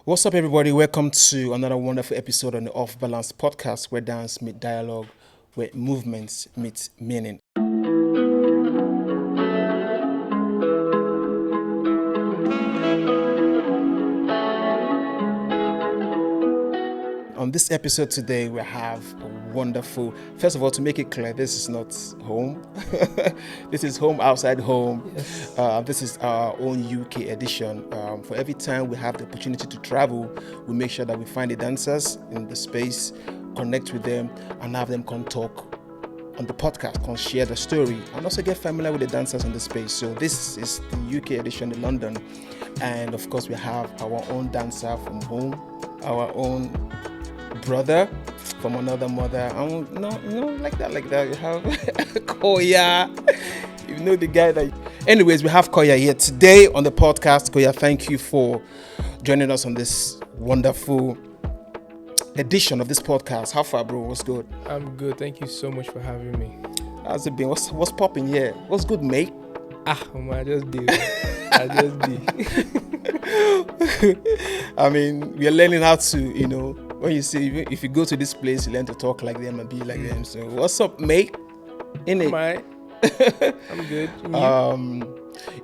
What's up, everybody? Welcome to another wonderful episode on the OffBalance podcast, where dance meet dialogue, where movements meet meaning. On this episode today, we have a wonderful. First of all, to make it clear, this is not home. This is home outside home. Yes. This is our own UK edition. For every time we have the opportunity to travel, we make sure that we find the dancers in the space, connect with them, and have them come talk on the podcast, come share the story, and also get familiar with the dancers in the space. So this is the UK edition in London, and of course we have our own dancer from home, our own brother from another mother. No, like that. You have Koya. You know the guy that. Anyways, we have Koya here today on the podcast. Koya, thank you for joining us on this wonderful edition of this podcast. How far, bro? What's good? I'm good. Thank you so much for having me. How's it been? What's popping here? What's good, mate? I just did. I mean, we are learning how to, when you see, if you go to this place, you learn to talk like them and be like them. So, what's up, mate? I'm good.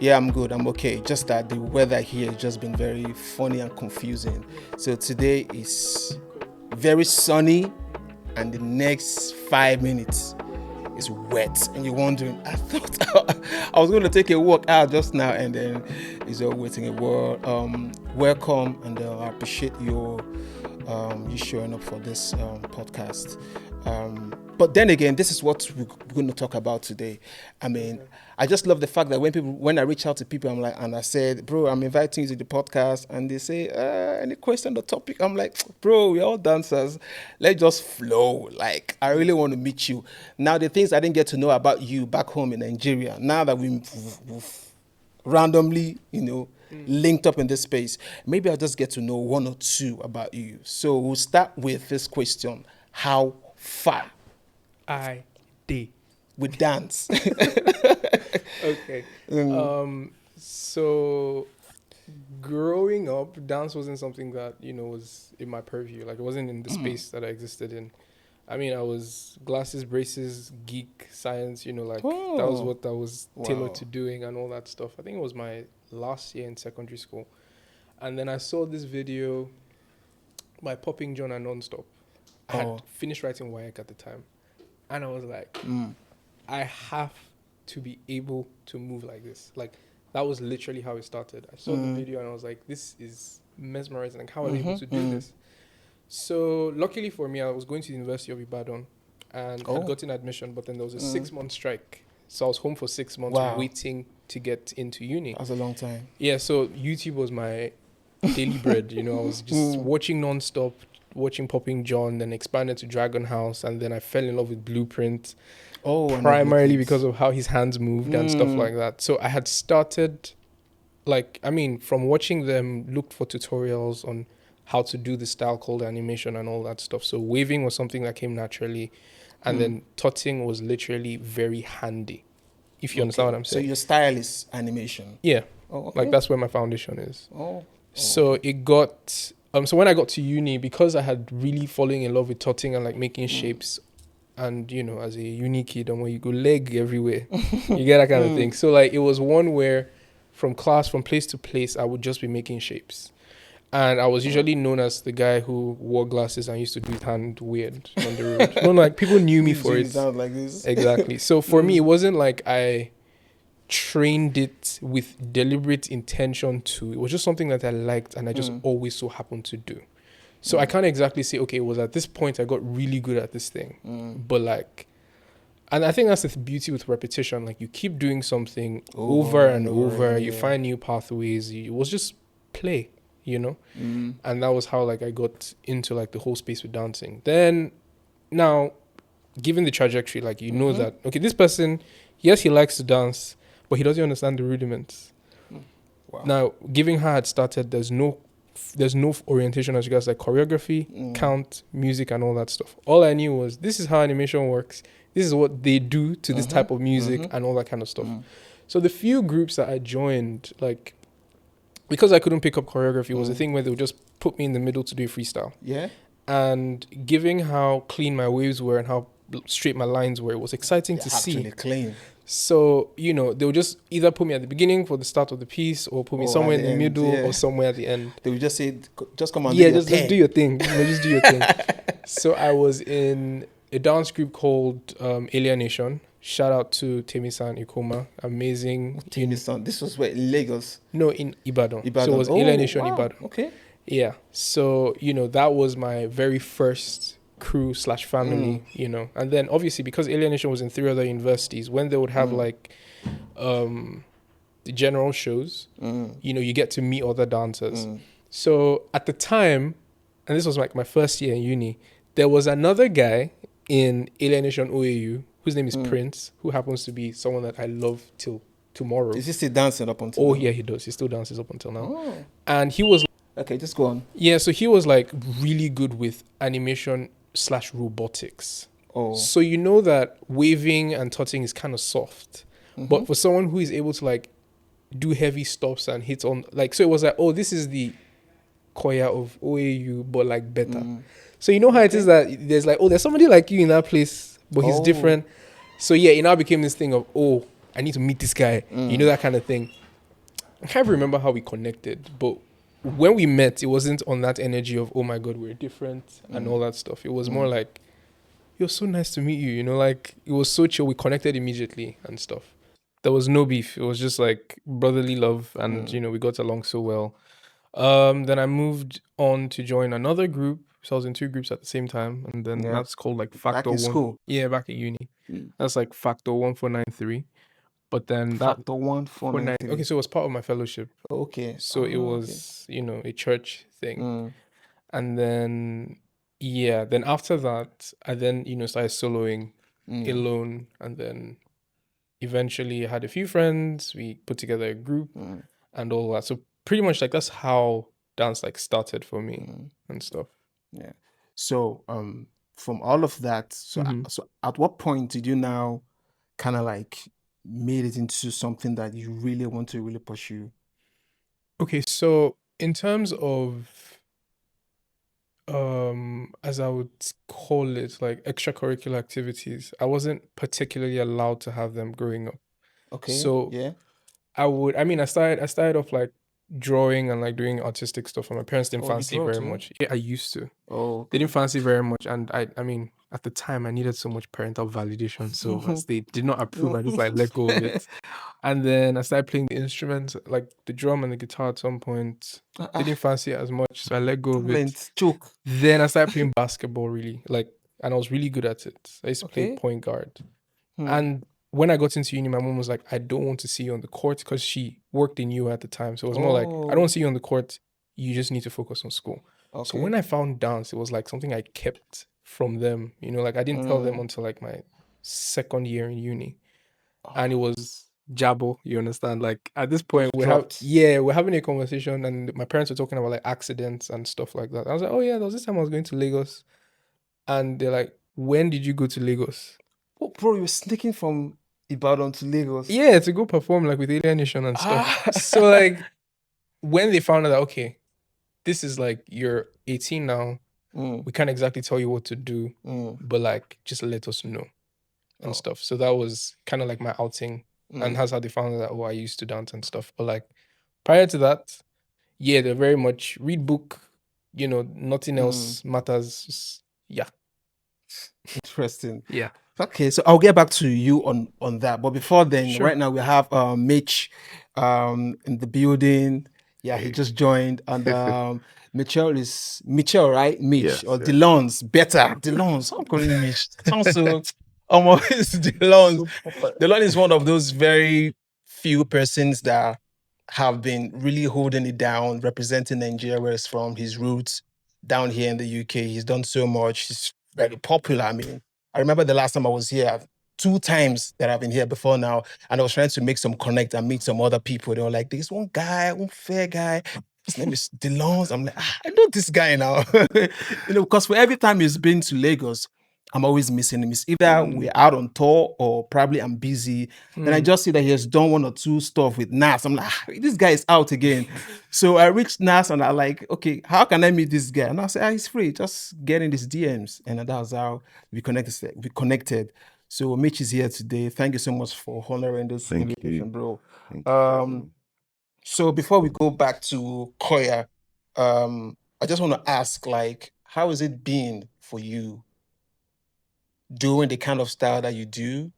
Yeah, I'm good. I'm okay. Just that the weather here has just been very funny and confusing. So today is very sunny, and the next 5 minutes is wet. And you're wondering, I thought I was going to take a walk out just now, and then it's all waiting a while. Welcome, and I appreciate you showing up for this podcast. But then again, this is what we're going to talk about today. I mean, I just love the fact that when I reach out to people, and I said, bro, I'm inviting you to the podcast, and they say, any question on the topic? I'm like, bro, we're all dancers. Let's just flow. Like, I really want to meet you. Now, the things I didn't get to know about you back home in Nigeria, now that we've randomly, linked up in this space, maybe I'll just get to know one or two about you. So we'll start with this question: how far I did. with dance? Okay. So growing up, dance wasn't something that, was in my purview. Like, it wasn't in the space that I existed in. I mean, I was glasses, braces, geek, science, that was what I was tailored to doing and all that stuff. I think it was my last year in secondary school. And then I saw this video by Popping John and Nonstop. I had finished writing WIAC at the time. And I was like, I have to be able to move like this. Like, that was literally how it started. I saw the video and I was like, this is mesmerizing. Like, how are they able to do this? So luckily for me, I was going to the University of Ibadan and had gotten admission, but then there was a 6-month strike. So I was home for 6 months waiting to get into uni. That's a long time. Yeah, so YouTube was my daily bread. I was just watching nonstop, watching Popping John, then expanded to Dragon House, and then I fell in love with Blueprint. Primarily because of how his hands moved and stuff like that. So I had started, from watching them, looked for tutorials on how to do the style called animation and all that stuff. So waving was something that came naturally, and then tutting was literally very handy, if you understand what I'm saying. So your style is animation? Yeah. That's where my foundation is. So it got... so when I got to uni, because I had really fallen in love with tutting and making shapes, and as a uni kid, and when you go leg everywhere, you get that kind of thing. So it was one where from place to place, I would just be making shapes. And I was usually known as the guy who wore glasses and used to do his hand weird on the road. People knew me for it. Sound like this. Exactly. So for me, it wasn't like I trained it with deliberate intention to. It was just something that I liked and I just always so happened to do. So I can't exactly say, okay, it was at this point I got really good at this thing. But and I think that's the beauty with repetition. You keep doing something over and over. You find new pathways. It was just play. And that was how I got into the whole space with dancing. Then now, given the trajectory, know that, okay, this person, yes, he likes to dance, but he doesn't understand the rudiments. Wow. Now, given how I had started, there's no orientation as regards choreography, count, music, and all that stuff. All I knew was this is how animation works. This is what they do to this type of music and all that kind of stuff. So the few groups that I joined, because I couldn't pick up choreography, it was a thing where they would just put me in the middle to do a freestyle. Yeah. And given how clean my waves were and how straight my lines were, it was exciting They're to see. actually clean. So, you know, they would just either put me at the beginning for the start of the piece or put me Or somewhere at in the the end, middle yeah. or somewhere at the end. They would just say, just come and Yeah, do your just thing. do your thing. You know, just do your thing. So I was in a dance group called Alienation. Shout out to Temi-san Ikoma. Amazing. Son. This was where in Lagos. No, in Ibadan. So it Ibadan. was Oh, Alienation wow. Ibadan. Okay. Yeah. So, you know, that was my very first crew / family, you know. And then obviously because Alienation was in 3 other universities, when they would have like the general shows, you know, you get to meet other dancers. So at the time, and this was like my first year in uni, there was another guy in Alienation OAU whose name is Prince, who happens to be someone that I love till tomorrow. Is he still dancing up until Oh now? yeah, he does. He still dances up until now. Oh. And he was Okay, just go on. yeah, so he was like really good with animation / robotics. Oh. So you know that waving and tutting is kind of soft. But for someone who is able to like do heavy stops and hit on like, so it was like, oh, this is the Koya of OAU, but like better. So you know how it is that there's like, oh, there's somebody like you in that place, but he's Oh. different. So yeah, it now became this thing of, oh, I need to meet this guy. You know, that kind of thing. I can't remember how we connected, but when we met, it wasn't on that energy of, oh my God, we're different and all that stuff. It was more like, you're so nice to meet you, you know, like it was so chill. We connected immediately and stuff. There was no beef. It was just like brotherly love and, you know, we got along so well. Then I moved on to join another group. So I was in 2 groups at the same time. And then Yeah. that's called like Back Factor in 1. school. Yeah, back at uni. That's like Factor 1493. But then that Factor 1493. okay, so it was part of my fellowship. Okay. So it was, you know, a church thing. And then, yeah, then after that, I then, you know, started soloing alone. And then eventually I had a few friends. We put together a group and all that. So pretty much like that's how dance like started for me and stuff. Yeah. So, from all of that, so at what point did you now kind of like made it into something that you really want to really pursue? Okay, so in terms of as I would call it, like extracurricular activities, I wasn't particularly allowed to have them growing up. Okay. So Yeah. I started off like drawing and like doing artistic stuff, and my parents didn't Oh, you fancy draw very too? much. Yeah, I used to. Oh, They didn't fancy very much, and I mean, at the time, I needed so much parental validation. So as they did not approve, I just like let go of it. And then I started playing the instruments, like the drum and the guitar at some point. They didn't fancy it as much, so I let go of it. talent, choke. Then I started playing basketball, really, like, and I was really good at it. I used to play Okay. point guard. And when I got into uni, my mom was like, I don't want to see you on the court, because she worked in U at the time. So it was more like, I don't want to see you on the court. You just need to focus on school. So Okay. when I found dance, it was like something I kept from them. You know, like I didn't tell them until like my second year in uni. And it was Jabo, you understand? Like at this point, we're having a conversation, and my parents were talking about like accidents and stuff like that. I was like, oh yeah, there was this time I was going to Lagos. And they're like, when did you go to Lagos? Oh, bro, you were sneaking from Ibadan to Lagos. Yeah, to go perform like with Alienation and stuff. So like when they found out that, okay, this is like you're 18 now, we can't exactly tell you what to do, but like just let us know and stuff. So that was kind of like my outing, and that's how they found out that, oh, I used to dance and stuff. But like prior to that, yeah, they're very much read book, you know, nothing else matters. Just, yeah. Interesting. Yeah. Okay, so I'll get back to you on that. But before then, Sure. right now we have Mitch in the building. Yeah, he just joined. And Mitchell, right? Mitch Yes, or yes. D'lonze. Better. D'lonze. I'm calling him Mitch. Sounds so almost D'lonze. D'lonze is one of those very few persons that have been really holding it down, representing Nigeria where he's from, his roots down here in the UK. He's done so much. He's very popular. I mean, I remember the last time I was here, 2 times that I've been here before now, and I was trying to make some connect and meet some other people. They were like, there's one guy, one fair guy. His name is D'lonze. I'm like, I know this guy now. You know, because for every time he's been to Lagos, I'm always missing him. It's either we're out on tour or probably I'm busy. Then I just see that he has done one or two stuff with Nas. I'm like, this guy is out again. So I reached Nas and I like, okay, how can I meet this guy? And I said, he's free. Just get in his DMs. And that was how we connected. So Mitch is here today. Thank you so much for honoring this Thank invitation, you. bro. Thank you for having me. So before we go back to Koya, I just want to ask, like, how has it been for you doing the kind of style that you do,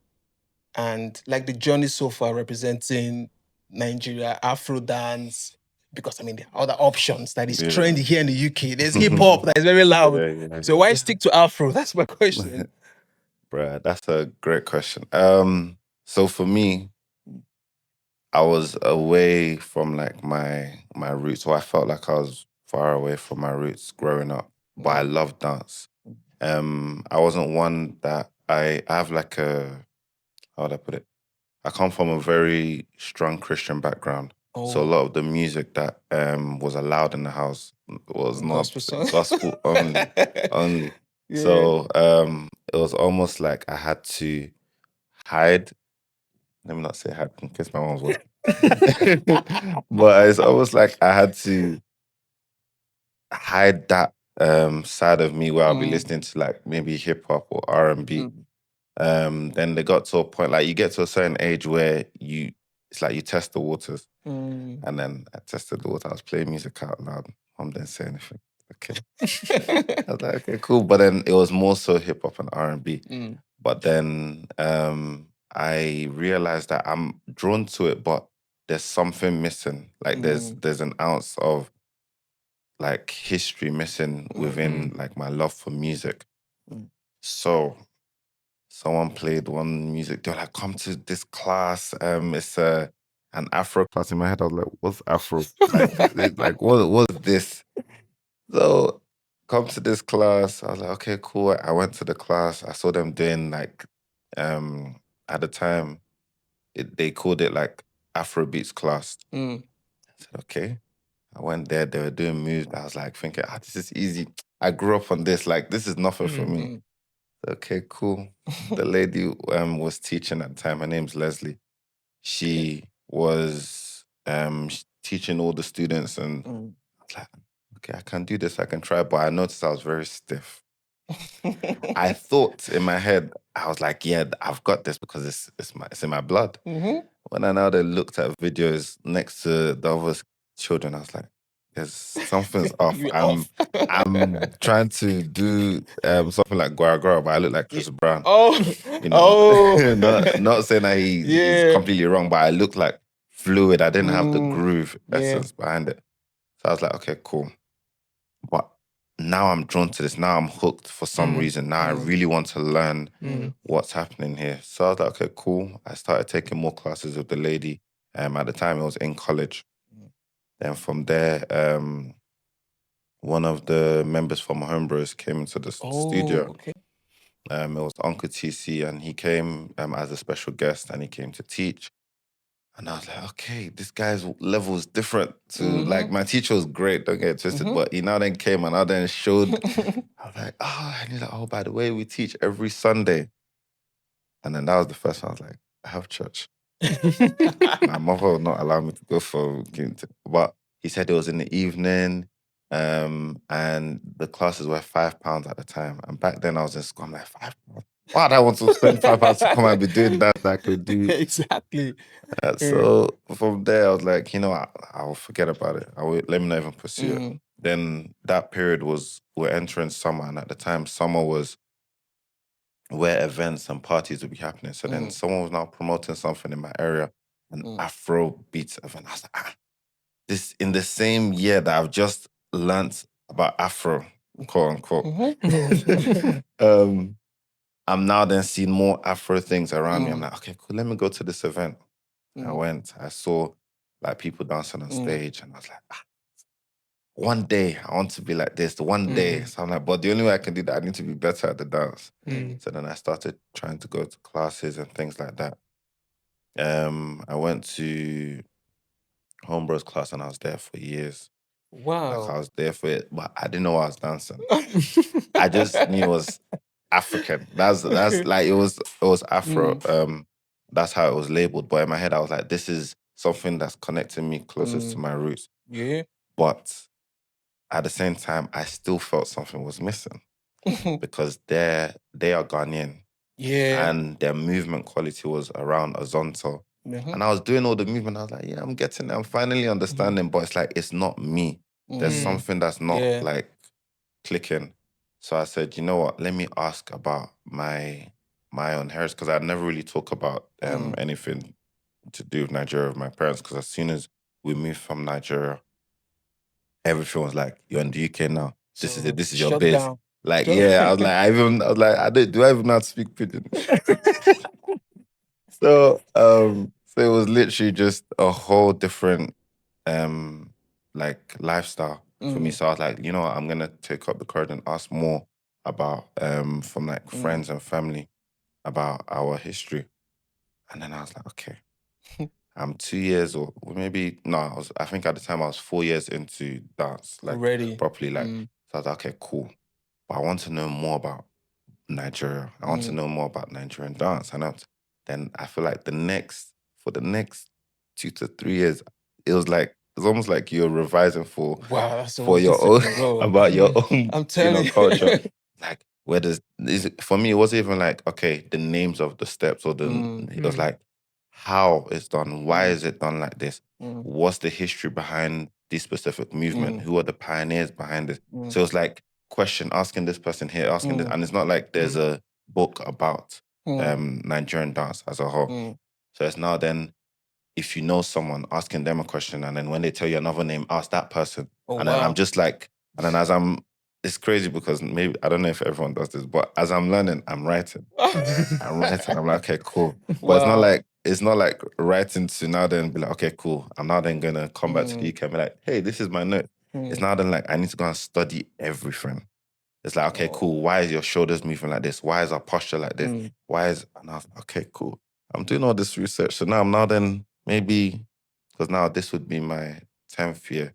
and like the journey so far representing Nigeria, Afro dance? Because I mean, there are other options that is Yeah. trendy here in the UK. There's hip hop that is very loud. Yeah. So why stick to Afro? That's my question. Bruh, that's a great question. So for me, I was away from like my roots. So I felt like I was far away from my roots growing up. But I loved dance. I wasn't one that I have like a, how would I put it? I come from a very strong Christian background. So a lot of the music that was allowed in the house was not Gospel song. gospel only. Yeah. So it was almost like I had to hide. Let me not say hide in case my mom's watching. But it's almost like I had to hide that side of me where I'll be listening to like maybe hip hop or R&B. Then they got to a point, like you get to a certain age where it's like you test the waters. And then I tested the water. I was playing music out loud. Mom didn't say anything. Okay. I was like, okay, cool. But then it was more so hip hop and R&B. But then I realized that I'm drawn to it, but there's something missing. Like there's an ounce of like history missing within like my love for music. So someone played one music. They were like, "Come to this class. It's an Afro class." In my head, I was like, "What's Afro? like what's this?" So come to this class. I was like, "Okay, cool." I went to the class. I saw them doing like, at the time, they called it like Afrobeats class. I said, "Okay." I went there. They were doing moves. I was like thinking, "This is easy. I grew up on this. Like this is nothing for me." Okay, cool. The lady was teaching at the time. Her name's Leslie. She was teaching all the students, and I was like, okay, I can do this. I can try. But I noticed I was very stiff. I thought in my head, I was like, yeah, I've got this because it's in my blood. When I now then looked at videos next to the other children, I was like, there's something's off. You're I'm trying to do something like Guara Guara, but I look like Chris Brown. You Oh. not saying that he's Yeah. completely wrong, but I look like fluid. I didn't have the groove Yeah. essence behind it. So I was like, okay, cool. But now I'm drawn to this. Now I'm hooked for some reason. Now I really want to learn what's happening here. So I was like, okay, cool. I started taking more classes with the lady. At the time, it was in college. Then from there, one of the members from Homebrews came into the studio. Okay. It was Uncle TC, and he came as a special guest, and he came to teach. And I was like, okay, this guy's level is different to like my teacher was great, don't get it twisted, but he now then came and now then showed. I was like, and he's like, oh, by the way, we teach every Sunday. And then that was the first one. I was like, I have church. My mother would not allow me to go for, but he said it was in the evening, and the classes were £5 at the time. And back then I was in school. I'm like, £5? Why do I want to spend £5 to come and be doing that I could do? Exactly. So from there, I was like, I'll forget about it. Let me not even pursue it. Then that period we're entering summer, and at the time, summer was where events and parties would be happening. So then someone was now promoting something in my area, an Afro beats event. I was like, this in the same year that I've just learnt about Afro, quote unquote. I'm now then seeing more Afro things around me. I'm like, okay, cool, let me go to this event. I went, I saw like people dancing on stage, and I was like, one day I want to be like this, one day. So I'm like, but the only way I can do that, I need to be better at the dance. So then I started trying to go to classes and things like that. I went to Homebrews class, and I was there for years. Like I Wow. was there for it, but I didn't know I was dancing. I just knew it was African. That's like it was Afro. That's how it was labeled. But in my head, I was like, this is something that's connecting me closest to my roots. Yeah. But at the same time, I still felt something was missing because they are Ghanaian. Yeah. And their movement quality was around Azonto. And I was doing all the movement. I was like, yeah, I'm getting it. I'm finally understanding. But it's like, it's not me. There's something that's not like clicking. So I said, you know what? Let me ask about my own heritage, because I'd never really talk about anything to do with Nigeria with my parents. Because as soon as we moved from Nigeria, everything was like, you're in the UK now. This is it. This is your biz. Down. Like, yeah, I was like, do I even know how to speak pidgin? So it was literally just a whole different like lifestyle for me. So I was like, you know what, I'm gonna take up the courage and ask more about from like friends and family about our history. And then I was like, okay, I'm 2 years or maybe no, I think at the time I was 4 years into dance, like Already. properly, like so I was like, okay, cool. But I want to know more about Nigeria. I want to know more about Nigerian dance. And then I feel like for the next 2 to 3 years, it was almost like you're revising for your own about your own I'm telling you. culture. Like, for me, it wasn't even like, okay, the names of the steps or it was like how it's done, why is it done like this? What's the history behind this specific movement? Who are the pioneers behind it? So it was like asking this person here, asking this, and it's not like there's a book about Nigerian dance as a whole. So it's now then, if you know someone, asking them a question, and then when they tell you another name, ask that person. Then I'm just like, and then it's crazy because maybe, I don't know if everyone does this, but as I'm learning, I'm writing. I'm like, okay, cool. But it's not like writing to now then be like, okay, cool. I'm now then gonna come back to the UK and be like, hey, this is my note. It's now then like, I need to go and study everything. It's like, okay, cool. Why is your shoulders moving like this? Why is our posture like this? And I was like, okay, cool. I'm doing all this research. So now I'm now then maybe, because now this would be my 10th year.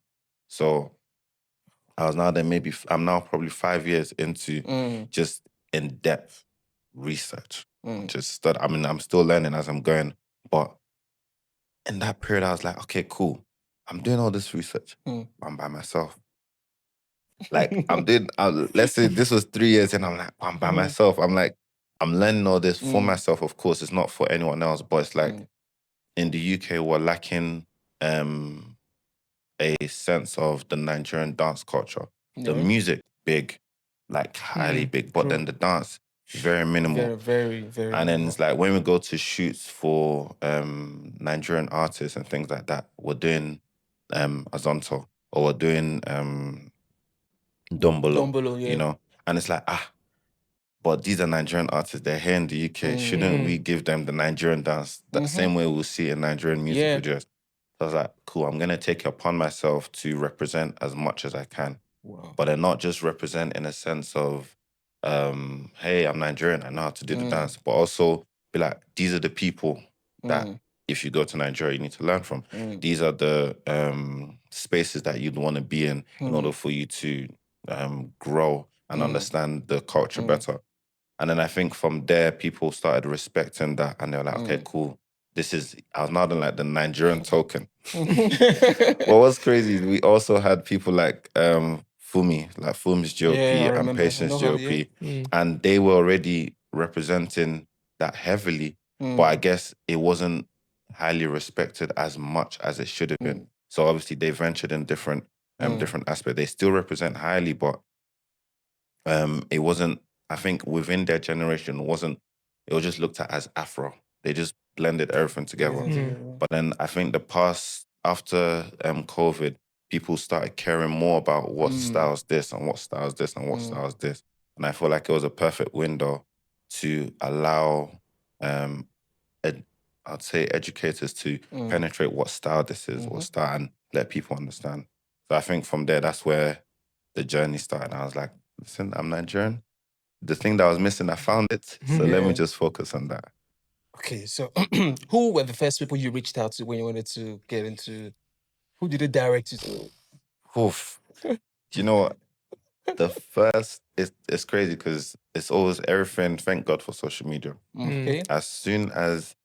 So I was now then I'm now probably 5 years into just in-depth research. Just study. I mean, I'm still learning as I'm going. But in that period, I was like, okay, cool. I'm doing all this research. I'm by myself. Like, let's say this was 3 years and I'm like, I'm by myself. I'm like, I'm learning all this for myself, of course. It's not for anyone else, but it's like, in the UK, we're lacking a sense of the Nigerian dance culture. The music, big, like highly big, but then the dance, very minimal. Very, very And then minimal. it's like, when we go to shoots for Nigerian artists and things like that, we're doing Azonto, or we're doing Dombolo, you know? And it's like, but these are Nigerian artists, they're here in the UK. Shouldn't we give them the Nigerian dance that same way we'll see in Nigerian music videos? So I was like, cool, I'm going to take it upon myself to represent as much as I can. Wow. But then not just represent in a sense of, hey, I'm Nigerian, I know how to do the dance, but also be like, these are the people that if you go to Nigeria, you need to learn from. These are the spaces that you'd want to be in order for you to grow and understand the culture better. And then I think from there, people started respecting that, and they were like, okay, cool. I was now done like the Nigerian token. But what's crazy is we also had people like Fumi's GOP and Patience GOP, and they were already representing that heavily, but I guess it wasn't highly respected as much as it should have been. So obviously they ventured in different aspects. They still represent highly, but it wasn't, I think within their generation, it was just looked at as Afro. They just blended everything together. But then I think after COVID, people started caring more about what styles this and what styles this and what styles this. And I feel like it was a perfect window to allow, I'd say, educators to penetrate what style this is, what style, and let people understand. So I think from there, that's where the journey started. I was like, listen, I'm Nigerian. The thing that I was missing, I found it. So let me just focus on that. Okay, so who were the first people you reached out to when you wanted to get into? Who did it direct you to? Oof. Do you know what? the first, it's crazy because it's always everything. Thank God for social media. Okay. As soon as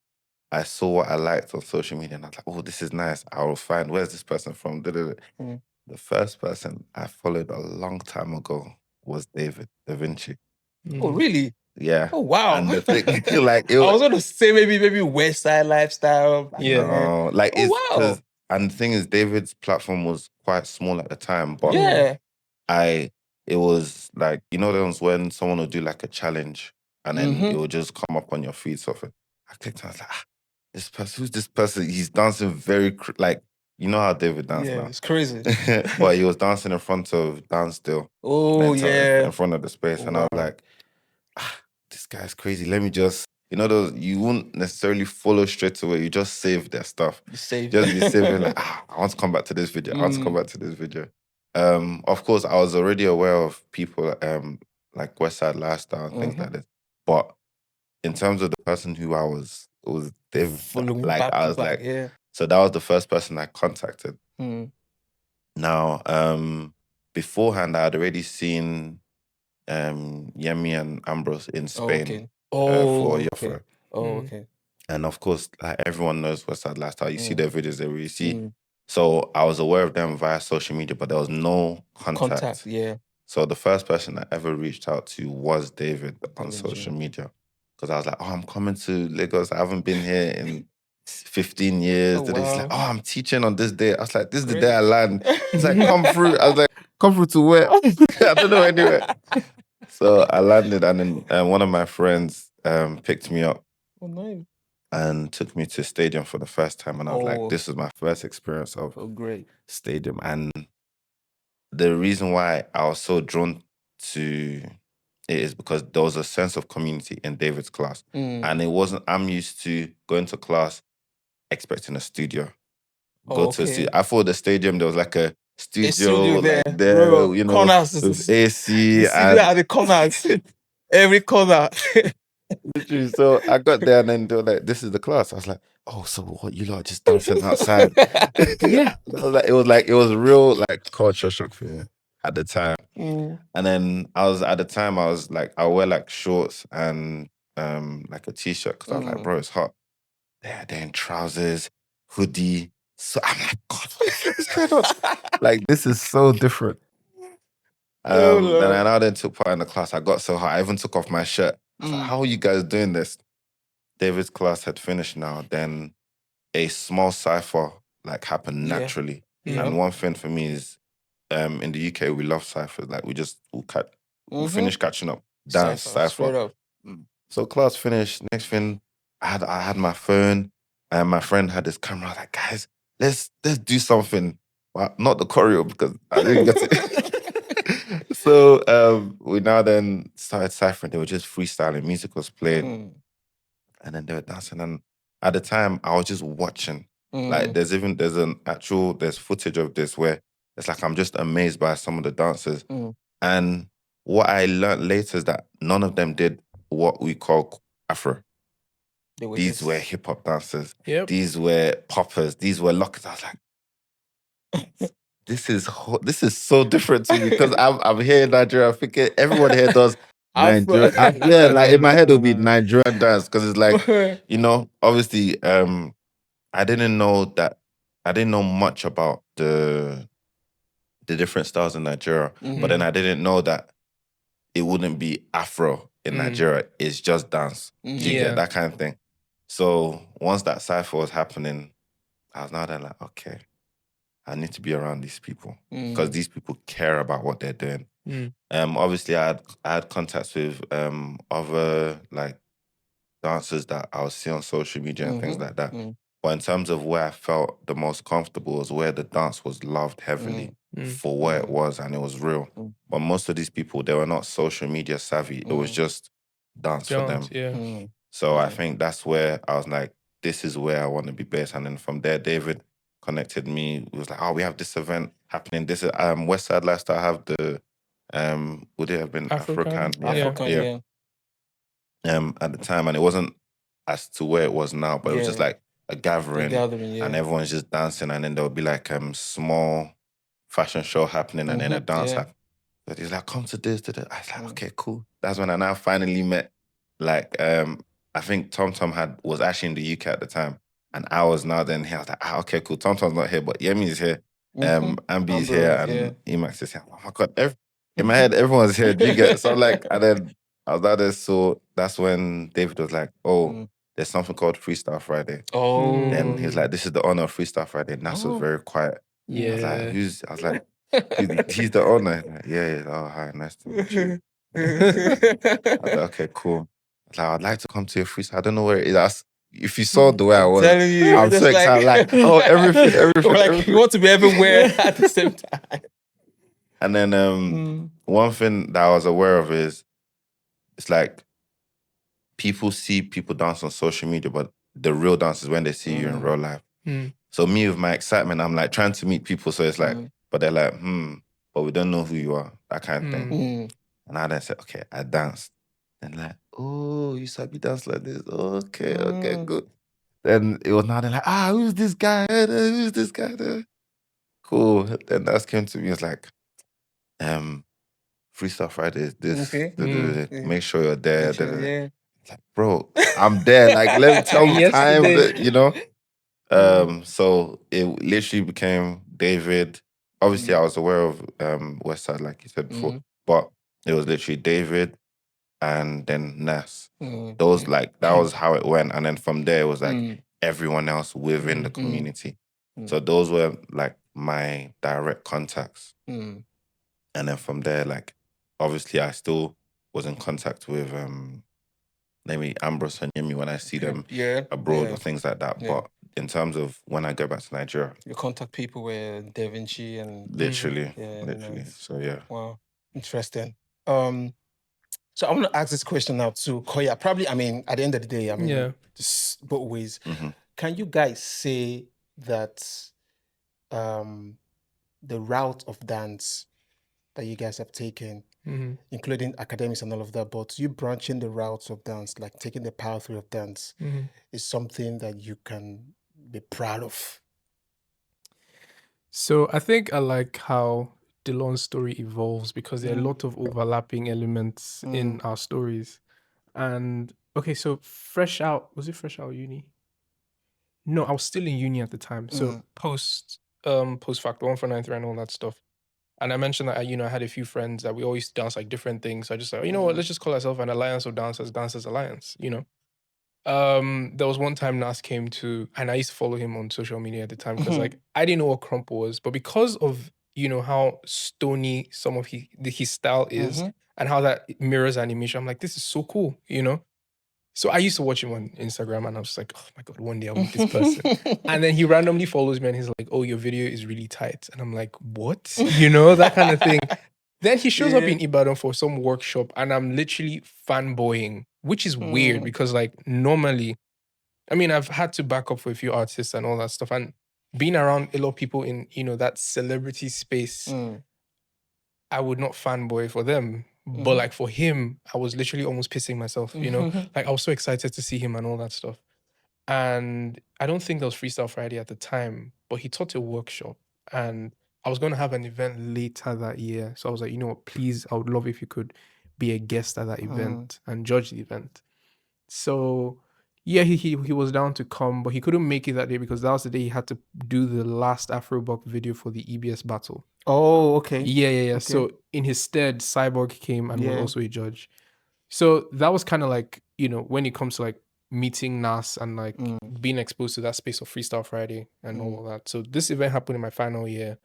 I saw what I liked on social media, and I was like, oh, this is nice. I will find, where's this person from? The first person I followed a long time ago was David Da Vinci. Oh, really? Yeah. Oh, wow. And the thing, like, I was going to say maybe West Side Lifestyle. No, like, it's wow. because, and the thing is, David's platform was quite small at the time, but Yeah. it was like, you know, there was when someone would do like a challenge and then it would just come up on your feed. So I clicked and I was like, this person, who's this person? He's dancing very, like, you know how David dances now. It's crazy. But he was dancing in front of Dan Still. Oh, yeah. In front of the space. And I was like, this guy's crazy. Let me just, you know, those, you won't necessarily follow straight away. You just save their stuff. Save. Just be saving, like, I want to come back to this video. I want to come back to this video. Of course, I was already aware of people like West Side Lifestyle and things like this. But in terms of the person who I was, it was David. Following like, back I to was back, like, so that was the first person I contacted. Now, beforehand, I had already seen Yemi and Ambrose in Spain for Yofa. Okay. And of course, like everyone knows West Side Lifestyle. You see their videos that we see. So I was aware of them via social media, but there was no contact. So the first person I ever reached out to was David on social media. Because I was like, I'm coming to Lagos. I haven't been here in 15 years. He's like, I'm teaching on this day. I was like, this is the day I land. He's like, come through. I was like, come through to where? I don't know anywhere. So I landed and then one of my friends picked me up. Oh, nice. And took me to stadium for the first time. And I was like, this is my first experience of stadium. And the reason why I was so drawn to it is because there was a sense of community in David's class. And it wasn't, I'm used to going to class expecting a studio. Go to a studio. I thought the stadium, there was like a studio like there, bro, you know, corners, with AC. And at the corners. Every corner. Literally. So I got there and then they were like, this is the class. I was like, oh, so what, you lot are just dancing outside? Yeah. It was real like culture shock for me at the time. And then I was like, I wear like shorts and like a t-shirt because I was like, bro, it's hot. They're in trousers, hoodie. So I'm like, God, what is going on? Like, this is so different. Then I then took part in the class. I got so hot. I even took off my shirt. I was like, how are you guys doing this? David's class had finished now. Then a small cipher like happened naturally. And one thing for me is, in the UK, we love ciphers. Like we finish catching up, dance, cipher. So class finished. Next thing, I had my phone, and my friend had this camera. I was like, guys, let's do something. Well, not the choreo because I didn't get it. So we now then started ciphering. They were just freestyling. Music was playing, and then they were dancing. And at the time, I was just watching. Like there's footage of this where it's like I'm just amazed by some of the dancers. And what I learned later is that none of them did what we call Afro. These were hip hop dancers. These were poppers. These were lockers. I was like, this is so different to me because I'm here in Nigeria. I think everyone here does Nigeria. Like in my head it would be Nigerian dance because it's like, you know, obviously I didn't know much about the different styles in Nigeria, but then I didn't know that it wouldn't be Afro in Nigeria. It's just dance. Do you get that kind of thing? So once that cypher was happening, I was now there like, okay, I need to be around these people because these people care about what they're doing. Obviously, I had contacts with other like dancers that I would see on social media and things like that. But in terms of where I felt the most comfortable was where the dance was loved heavily for what it was and it was real. But most of these people, they were not social media savvy. It was just dance for them. So I think that's where I was like, this is where I want to be based. And then from there, David connected me. It was like, oh, we have this event happening. This is West Side Lifestyle have the would it have been African? Yeah. At the time, and it wasn't as to where it was now, but it was just like a gathering and everyone's just dancing, and then there would be like small fashion show happening and then a dance happening. But he's like, come to this, to that. I was like, okay, cool. That's when I now finally met, like, I think Tom was actually in the UK at the time. And I was now then here. I was like, okay, cool. Tom Tom's not here, but Yemi's here. Ambi's here, and Emax is here. Oh my God. In my head, everyone's here. Do you get? So I'm like, and then I was out there. So that's when David was like, there's something called Freestyle Friday. Oh. Then he was like, this is the honor of Freestyle Friday. And Nas was very quiet. Yeah. I was like, he's the owner. Like, yeah. Oh, hi, nice to meet you. I was like, okay, cool. I was like, I'd like to come to your freestyle. I don't know where it is. If you saw the way I was, I'm so excited. Like, everything. Like, you want to be everywhere at the same time. And then one thing that I was aware of is, it's like people see people dance on social media, but the real dance is when they see you in real life. So me, with my excitement, I'm like trying to meet people. So it's like, but they're like, but we don't know who you are, that kind of thing. And I then said, okay, I danced. And like, oh, you saw me dance like this. Okay, good. Then it was now they're like, who's this guy? Who's this guy? Cool. Then that came to me. It's like, Freestyle Friday is this. Make sure you're there. Like, bro, I'm there. Like, let me tell me time. You know. So it literally became David. Obviously, I was aware of Westside, like you said before, but it was literally David and then Nas. Those that was how it went, and then from there it was like everyone else within the community. So those were like my direct contacts, and then from there, like obviously I still was in contact with maybe Ambrose and Yemi when I see them abroad or things like that. But in terms of when I go back to Nigeria, you contact people with Da Vinci and literally. Nice. So yeah. Wow, interesting. So I want to ask this question now to Koya. Probably, I mean, at the end of the day, I mean, just both ways. Can you guys say that the route of dance that you guys have taken, including academics and all of that, but you branching the routes of dance, like taking the pathway of dance, is something that you can be proud of? So I think I like how D'lonze's story evolves because there are a lot of overlapping elements in our stories. And okay, so was it fresh out uni? No, I was still in uni at the time. So post factor 149 and all that stuff. And I mentioned that I had a few friends that we always dance like different things. So I just like, you know what, let's just call ourselves an alliance of dancers, Dancers Alliance, There was one time Nas came to, and I used to follow him on social media at the time because like I didn't know what crumple was, but because of how stony some of his style is and how that mirrors animation, I'm like, this is so cool, So I used to watch him on Instagram and I was just like, oh my God, one day I'll meet this person. And then he randomly follows me and he's like, oh, your video is really tight. And I'm like, what? That kind of thing. Then he shows up in Ibadan for some workshop and I'm literally fanboying, which is weird because like normally, I mean, I've had to back up for a few artists and all that stuff. And being around a lot of people in, that celebrity space, I would not fanboy for them. But like for him, I was literally almost pissing myself, Like I was so excited to see him and all that stuff. And I don't think there was Freestyle Friday at the time, but he taught a workshop and I was going to have an event later that year. So I was like, you know what, please, I would love if you could be a guest at that event and judge the event. So yeah, he was down to come, but he couldn't make it that day because that was the day he had to do the last Afrobuck video for the EBS battle. Oh, okay. Yeah. Okay. So in his stead, Cyborg came and was also a judge. So that was kind of like, when it comes to like meeting Nas and like being exposed to that space of Freestyle Friday and all of that. So this event happened in my final year.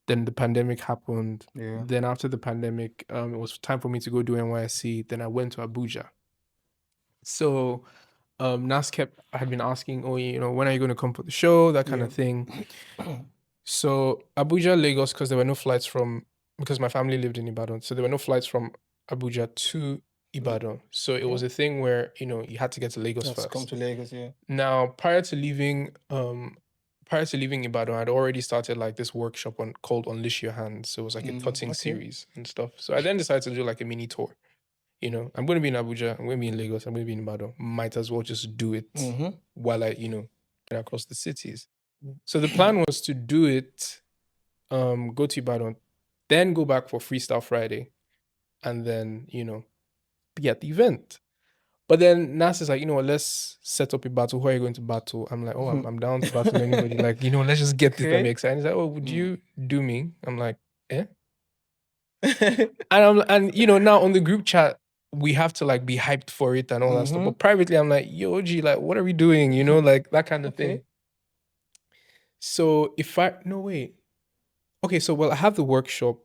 Then the pandemic happened. Yeah. Then after the pandemic, it was time for me to go do NYSC. Then I went to Abuja. So Nas had been asking, when are you going to come for the show? That kind of thing. So Abuja, Lagos, because there were no flights because my family lived in Ibadan. So there were no flights from Abuja to Ibadan. So it was a thing where, you had to get to Lagos first. Come to Lagos, yeah. Now, prior to leaving Ibadan, I'd already started like this workshop called Unleash Your Hands. So it was like a cutting series and stuff. So I then decided to do like a mini tour. I'm going to be in Abuja, I'm going to be in Lagos, I'm going to be in Ibadan. Might as well just do it while I, get across the cities. So the plan was to do it, go to Ibadan, then go back for Freestyle Friday, and then, be at the event. But then Nas is like, let's set up a battle. Who are you going to battle? I'm like, I'm down to battle anybody. Like, let's just get this and be excited. He's like, would you do me? I'm like, eh? and now on the group chat, we have to like be hyped for it and all that stuff. But privately, I'm like, yo, OG, like, what are we doing? Like that kind of thing. So okay, so I have the workshop.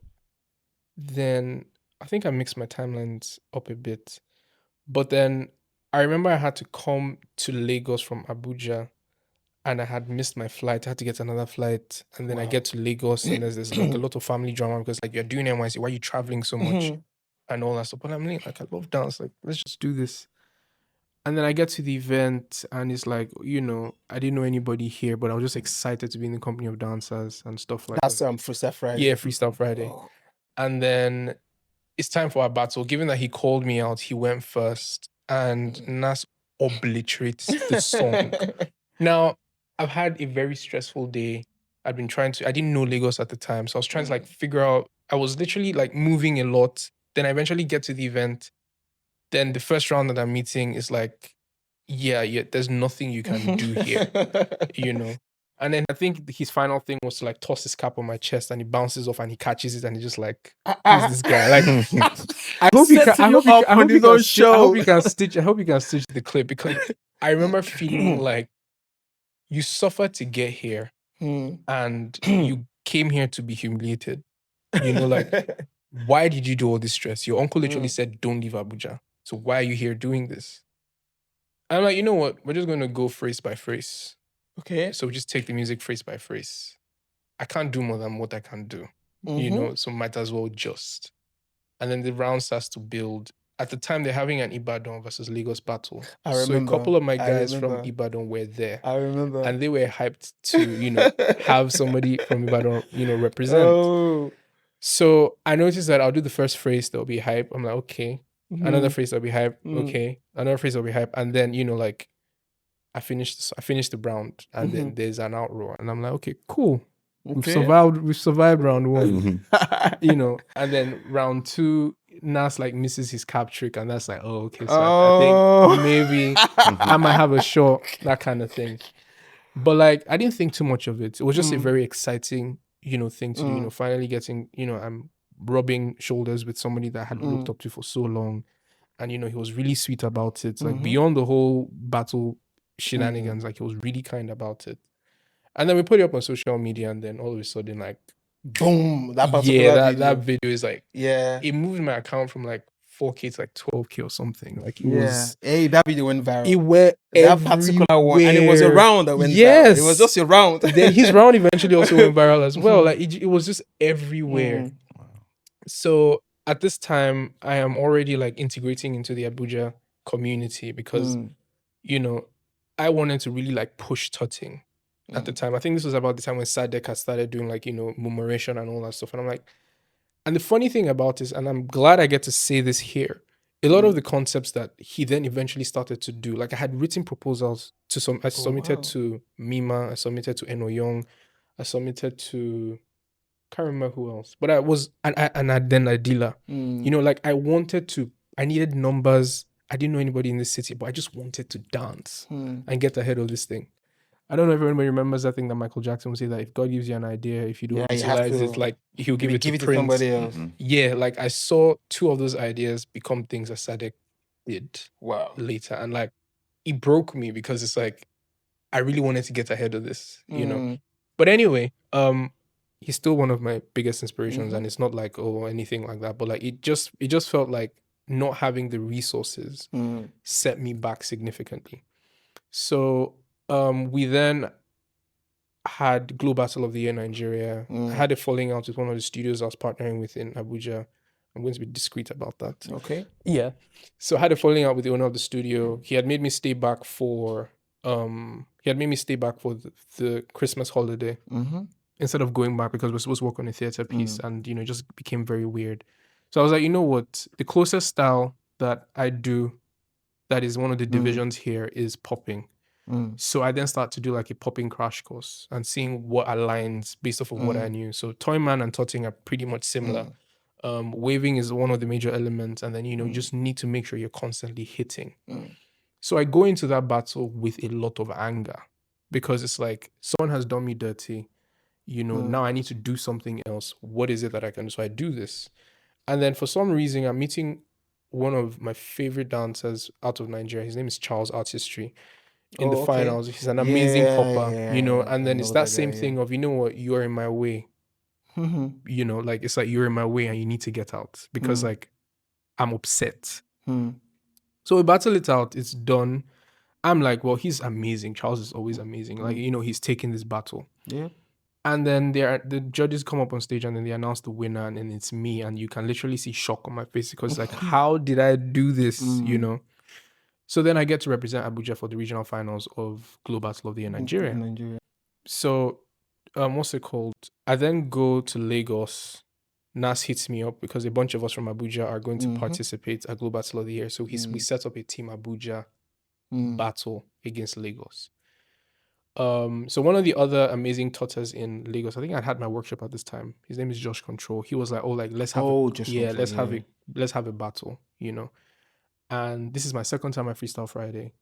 Then I think I mixed my timelines up a bit. But then I remember I had to come to Lagos from Abuja, and I had missed my flight. I had to get another flight. And then I get to Lagos, and there's like a lot of family drama because like, you're doing NYC, why are you traveling so much? And all that stuff. But I'm like, I love dance. Like, let's just do this. And then I get to the event, and it's like, I didn't know anybody here, but I was just excited to be in the company of dancers and stuff like that. That's Freestyle Friday. Yeah, Freestyle Friday. Oh. And then it's time for our battle. Given that he called me out, he went first, and Nas obliterates the song. Now, I've had a very stressful day. I didn't know Lagos at the time, so I was trying to like figure out, I was literally like moving a lot. Then I eventually get to the event. Then the first round that I'm meeting is like, yeah, there's nothing you can do here, And then I think his final thing was to like toss his cap on my chest, and he bounces off and he catches it, and he's just like, who's this guy? Like, I hope you can stitch the clip, because I remember feeling like you suffered to get here, and you came here to be humiliated. Like, why did you do all this stress? Your uncle literally said, don't leave Abuja. So why are you here doing this? I'm like, you know what? We're just going to go phrase by phrase. Okay. So we just take the music phrase by phrase. I can't do more than what I can do, so might as well just. And then the round starts to build. At the time, they're having an Ibadan versus Lagos battle. So a couple of my guys from Ibadan were there. I remember. And they were hyped to, have somebody from Ibadan, represent. Oh. So I noticed that I'll do the first phrase, there'll be hype. I'm like, okay. Another phrase, there'll be hype. Okay. Another phrase, there'll be hype. And then, like, I finished the round, and then there's an outroar. And I'm like, okay, cool. Okay. We've survived round one. And then round two, Nas like misses his cap trick, and that's like, oh, okay. So I think maybe I might have a shot, that kind of thing. But like, I didn't think too much of it. It was just a very exciting, thing to do. Finally getting, I'm rubbing shoulders with somebody that I had looked up to for so long, and he was really sweet about it. Like beyond the whole battle shenanigans, like he was really kind about it. And then we put it up on social media, and then all of a sudden, like, boom! That particular video. That video is like, it moved my account from like 4K to like 12K or something. Like, it was. Hey, that video went viral. It went that particular one, and it was a round that went viral. It was just a round. Then his round eventually also went viral as well. Like, it was just everywhere. So at this time, I am already like integrating into the Abuja community because, I wanted to really like push tutting. At the time, I think this was about the time when Sadek had started doing like, murmuration and all that stuff. And I'm like, and the funny thing about this, and I'm glad I get to say this here, a lot of the concepts that he then eventually started to do, like I had written proposals to I submitted to Mima, I submitted to Eno Young, I submitted to, can't remember who else, but I was, and then Adila, like I needed numbers. I didn't know anybody in this city, but I just wanted to dance and get ahead of this thing. I don't know if everybody remembers that thing that Michael Jackson would say, that if God gives you an idea, if you don't utilize it, like he'll give it to somebody else. Yeah, like I saw two of those ideas become things that Sadek did. Wow. Later, and like it broke me because it's like I really wanted to get ahead of this, But anyway, he's still one of my biggest inspirations, and it's not like anything like that, but like it just felt like not having the resources set me back significantly. So we then had Glow Battle of the Year Nigeria. I had a falling out with one of the studios I was partnering with in Abuja. I'm going to be discreet about that. Okay. Yeah. So I had a falling out with the owner of the studio. He had made me stay back for the Christmas holiday instead of going back, because we're supposed to work on a theater piece, and it just became very weird. So I was like, you know what? The closest style that I do that is one of the divisions here is popping. So I then start to do like a popping crash course and seeing what aligns based off of what I knew. So Toyman and Totting are pretty much similar. Waving is one of the major elements, and then you just need to make sure you're constantly hitting. So I go into that battle with a lot of anger because it's like someone has done me dirty. Now I need to do something else. What is it that I can do? So I do this. And then for some reason, I'm meeting one of my favorite dancers out of Nigeria. His name is Charles Artistry. In the finals, he's an amazing popper, and then it's that same thing of, what, you're in my way. Like it's like you're in my way and you need to get out because like I'm upset. So we battle it out. It's done. I'm like, well, he's amazing. Charles is always amazing. Like, he's taking this battle. Yeah. And then the judges come up on stage and then they announce the winner and it's me. And you can literally see shock on my face because like, how did I do this? So then I get to represent Abuja for the regional finals of Global Battle of the Year Nigeria. So, what's it called? I then go to Lagos. Nas hits me up because a bunch of us from Abuja are going to participate at Global Battle of the Year. So we set up a team Abuja battle against Lagos. So one of the other amazing tutters in Lagos, I think I had my workshop at this time. His name is Josh Control. He was like, "Oh, like let's have let's have a battle," And this is my second time at Freestyle Friday,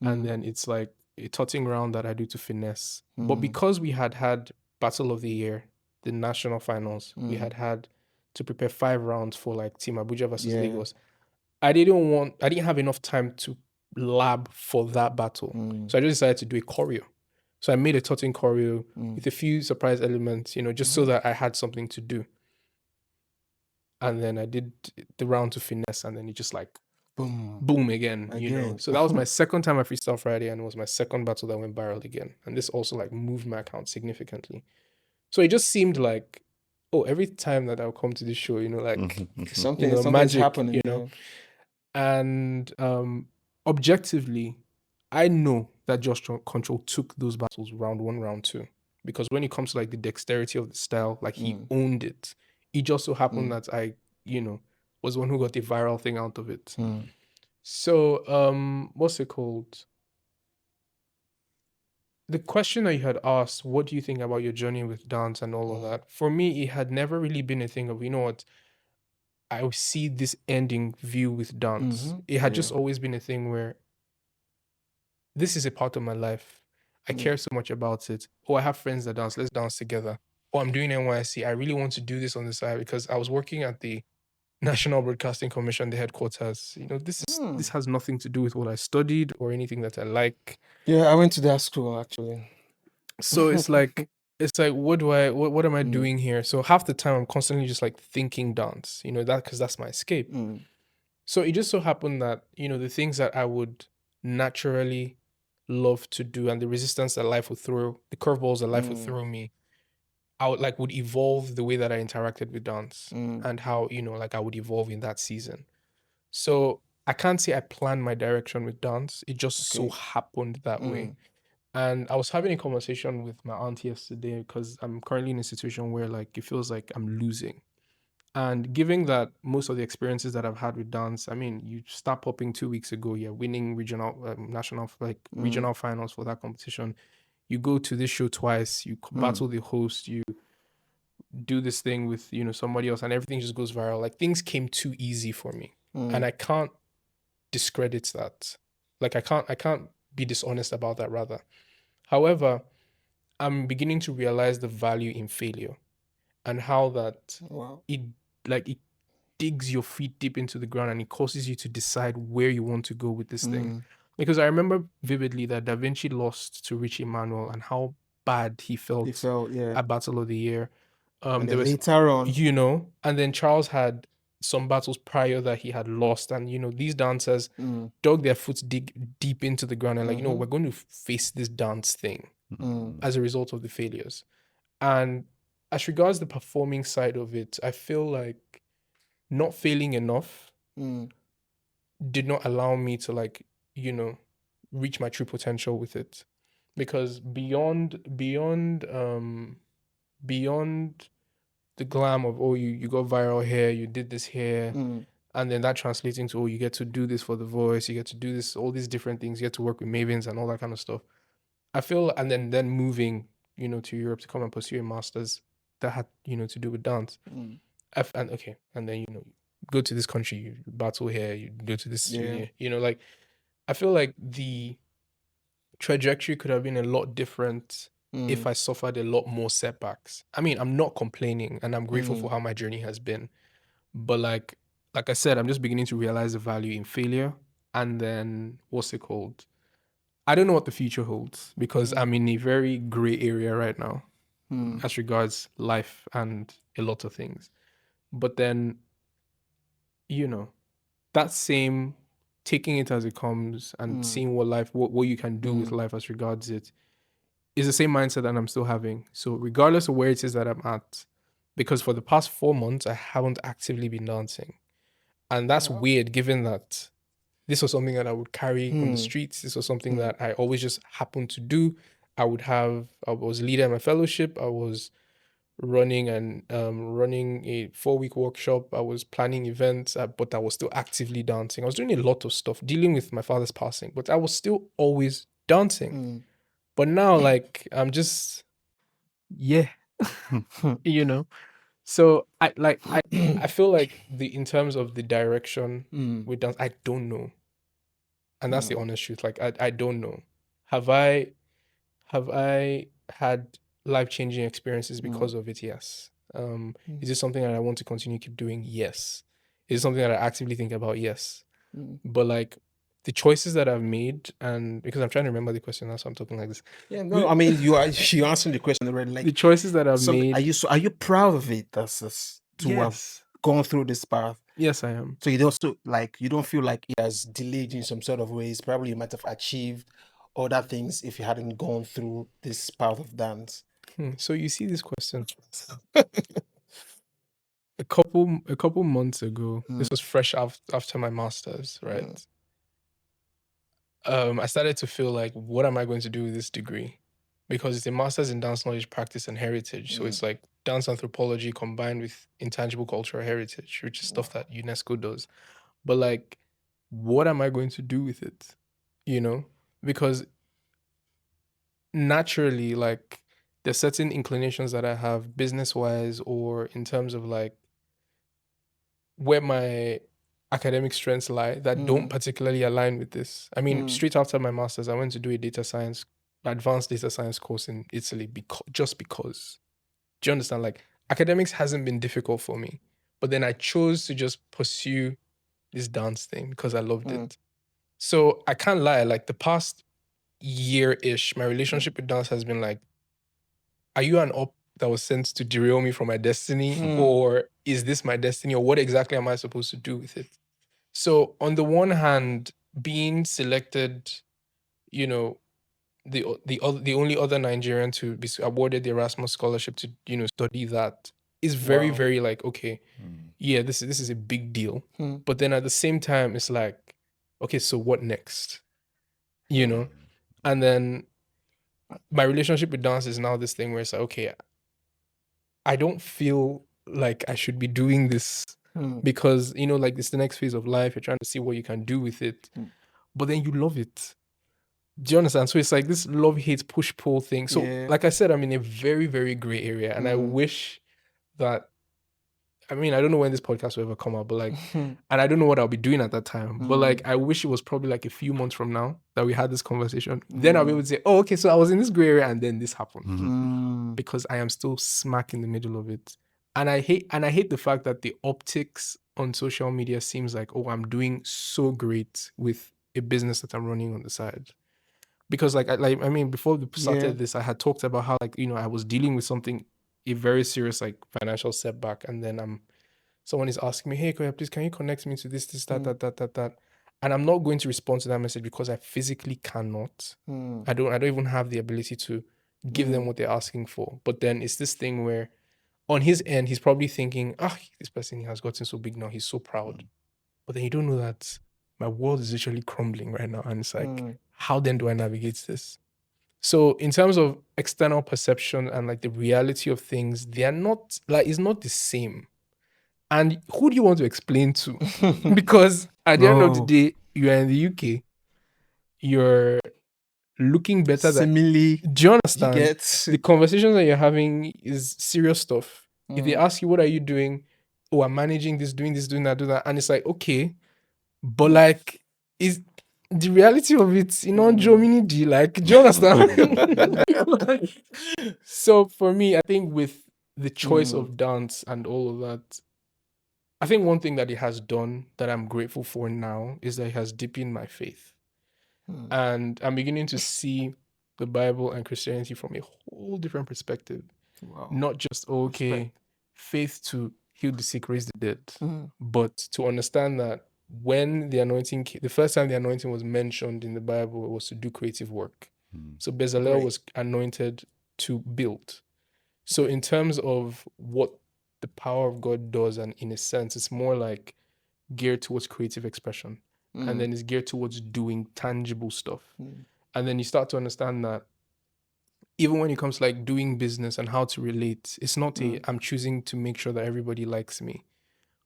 and then it's like a tutting round that I do to finesse. But because we had Battle of the Year, the national finals, we had to prepare 5 rounds for like Team Abuja versus Lagos. I didn't have enough time to lab for that battle, so I just decided to do a choreo. So I made a tutting choreo with a few surprise elements, just so that I had something to do. And then I did the round to finesse, and then it just like boom again. So that was my second time at Freestyle Friday, and it was my second battle that went viral again. And this also like moved my account significantly. So it just seemed like, oh, every time that I'll come to this show, like something's magic, happening, And objectively, I know that Josh Control took those battles round 1, round 2. Because when it comes to like the dexterity of the style, like he owned it. It just so happened that I, was the one who got the viral thing out of it. So, what's it called? The question that you had asked, what do you think about your journey with dance and all of that? For me, it had never really been a thing of, what, I see this ending view with dance. It had just always been a thing where this is a part of my life. I care so much about it. Oh, I have friends that dance. Let's dance together. Oh, I'm doing NYC. I really want to do this on the side because I was working at the National Broadcasting Commission, the headquarters. This has nothing to do with what I studied or anything that I like. Yeah, I went to that school actually. So it's like what am I doing here? So half the time I'm constantly just like thinking dance, that because that's my escape. So it just so happened that, the things that I would naturally love to do and the resistance that life would throw, the curveballs that life would throw me, I would evolve the way that I interacted with dance and how, like I would evolve in that season. So I can't say I planned my direction with dance. It just so happened that way. And I was having a conversation with my aunt yesterday because I'm currently in a situation where like it feels like I'm losing. And given that most of the experiences that I've had with dance, I mean, you start popping 2 weeks ago, you're winning regional, national, like regional finals for that competition. You go to this show twice, you battle the host, you do this thing with, somebody else, and everything just goes viral. Like things came too easy for me. And I can't discredit that. Like I can't be dishonest about that rather. However, I'm beginning to realize the value in failure and how that it digs your feet deep into the ground and it causes you to decide where you want to go with this thing. Because I remember vividly that Da Vinci lost to Richie Manuel and how bad he felt at Battle of the Year. And there was later on, and then Charles had some battles prior that he had lost, and these dancers dug their foot deep into the ground and like, we're going to face this dance thing as a result of the failures. And as regards the performing side of it, I feel like not failing enough did not allow me to like, reach my true potential with it. Because beyond the glam of, oh, you got viral here, you did this here, And then that translates into, oh, you get to do this for The Voice, you get to do this, all these different things, you get to work with Mavens and all that kind of stuff. I feel, and then moving, to Europe to come and pursue a master's that had, to do with dance. And then, go to this country, you battle here, you go to this, like, I feel like the trajectory could have been a lot different if I suffered a lot more setbacks. I mean, I'm not complaining and I'm grateful for how my journey has been. But like I said, I'm just beginning to realize the value in failure. And then what's it called? I don't know what the future holds because I'm in a very gray area right now as regards life and a lot of things. But then, that same taking it as it comes and seeing what you can do with life as regards it is the same mindset that I'm still having. So regardless of where it is that I'm at, because for the past 4 months, I haven't actively been dancing. And that's weird given that this was something that I would carry on the streets. This was something that I always just happened to do. I was leader in my fellowship. I was running a 4-week workshop. I was planning events, but I was still actively dancing. I was doing a lot of stuff, dealing with my father's passing, but I was still always dancing. But now, like, I'm just, So I feel like in terms of the direction with dance, I don't know. And that's the honest truth. Like I don't know. Have I had life-changing experiences because of it? Yes. Is it something that I want to continue keep doing? Yes. Is it something that I actively think about? Yes. But like the choices that I've made, and because I'm trying to remember the question, that's why I'm talking like this. Yeah, no, I mean you answering the question already. Like The choices that I've made. Are you proud of it? To have gone through this path. Yes, I am. So you don't feel like it has delayed you in some sort of ways. Probably you might have achieved other things if you hadn't gone through this path of dance. So you see this question. A couple months ago, this was fresh after my master's, right? I started to feel like, what am I going to do with this degree? Because it's a master's in dance knowledge, practice, and heritage. So it's like dance anthropology combined with intangible cultural heritage, which is stuff that UNESCO does. But like, what am I going to do with it? Because naturally, like, there's certain inclinations that I have business-wise or in terms of like where my academic strengths lie that don't particularly align with this. I mean, straight after my master's, I went to do a advanced data science course in Italy because. Do you understand? Like, academics hasn't been difficult for me, but then I chose to just pursue this dance thing because I loved it. So I can't lie, like the past year-ish, my relationship with dance has been like, are you an op that was sent to derail me from my destiny? Or is this my destiny? Or what exactly am I supposed to do with it? So on the one hand, being selected, the only other Nigerian to be awarded the Erasmus scholarship to, study that is very, very like, okay, yeah, this is a big deal. But then at the same time, it's like, okay, so what next? And then my relationship with dance is now this thing where it's like, okay, I don't feel like I should be doing this because, like it's the next phase of life. You're trying to see what you can do with it, but then you love it. Do you understand? So it's like this love-hate push-pull thing. So like I said, I'm in a very, very gray area and I wish that, I mean, I don't know when this podcast will ever come out, but like, and I don't know what I'll be doing at that time, but like, I wish it was probably like a few months from now that we had this conversation. Then I'll be able to say, oh, okay, so I was in this gray area and then this happened because I am still smack in the middle of it. And I hate the fact that the optics on social media seems like, oh, I'm doing so great with a business that I'm running on the side. Because I mean, before we started this, I had talked about how like, I was dealing with something, a very serious like financial setback. And then someone is asking me, hey, Koya, please, can you connect me to this, that. And I'm not going to respond to that message because I physically cannot. I don't even have the ability to give them what they're asking for. But then it's this thing where on his end, he's probably thinking, this person has gotten so big now. He's so proud. But then you don't know that my world is literally crumbling right now. And it's like, how then do I navigate this? So in terms of external perception and like the reality of things, they are not like, it's not the same. And who do you want to explain to? Because at the end of the day, you are in the UK, you're looking better than. Seemingly, Do you understand? you get The conversations that you're having is serious stuff. If they ask you, what are you doing? Oh, I'm managing this, doing that, doing that. And it's like, okay. But like, is the reality of it, you know, Germany, do you understand? So for me, I think with the choice of dance and all of that, I think one thing that it has done that I'm grateful for now is that it has deepened my faith. And I'm beginning to see the Bible and Christianity from a whole different perspective. Wow. Not just, okay, Respect. faith to heal the sick, raise the dead, but to understand that when the anointing, the first time the anointing was mentioned in the Bible, it was to do creative work. So Bezalel Right. was anointed to build. So in terms of what the power of God does, and in a sense, it's more like geared towards creative expression. And then it's geared towards doing tangible stuff. And then you start to understand that even when it comes to like doing business and how to relate, it's not I'm choosing to make sure that everybody likes me,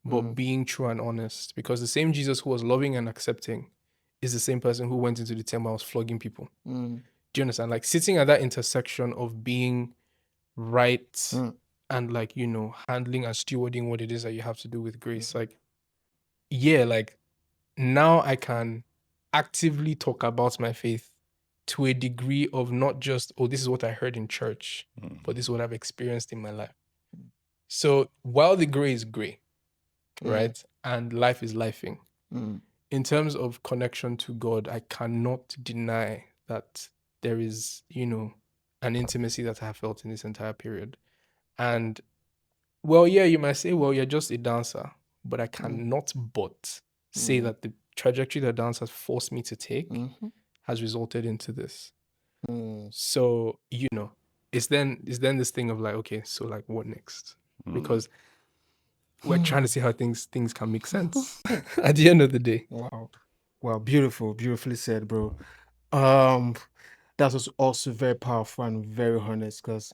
but being true and honest. Because the same Jesus who was loving and accepting is the same person who went into the temple and was flogging people. Do you understand? Like sitting at that intersection of being right and like, you know, handling and stewarding what it is that you have to do with grace. Like, yeah, like now I can actively talk about my faith to a degree of not just, oh, this is what I heard in church, but this is what I've experienced in my life. So while the gray is gray, right? And life is lifing. In terms of connection to God, I cannot deny that there is, you know, an intimacy that I have felt in this entire period. And well, yeah, you might say, well, you're just a dancer, but I cannot but say that the trajectory that dance has forced me to take has resulted into this. So, you know, it's then this thing of like, okay, so like what next? Because we're trying to see how things can make sense at the end of the day. Wow, beautifully said, bro. That was also very powerful and very honest, because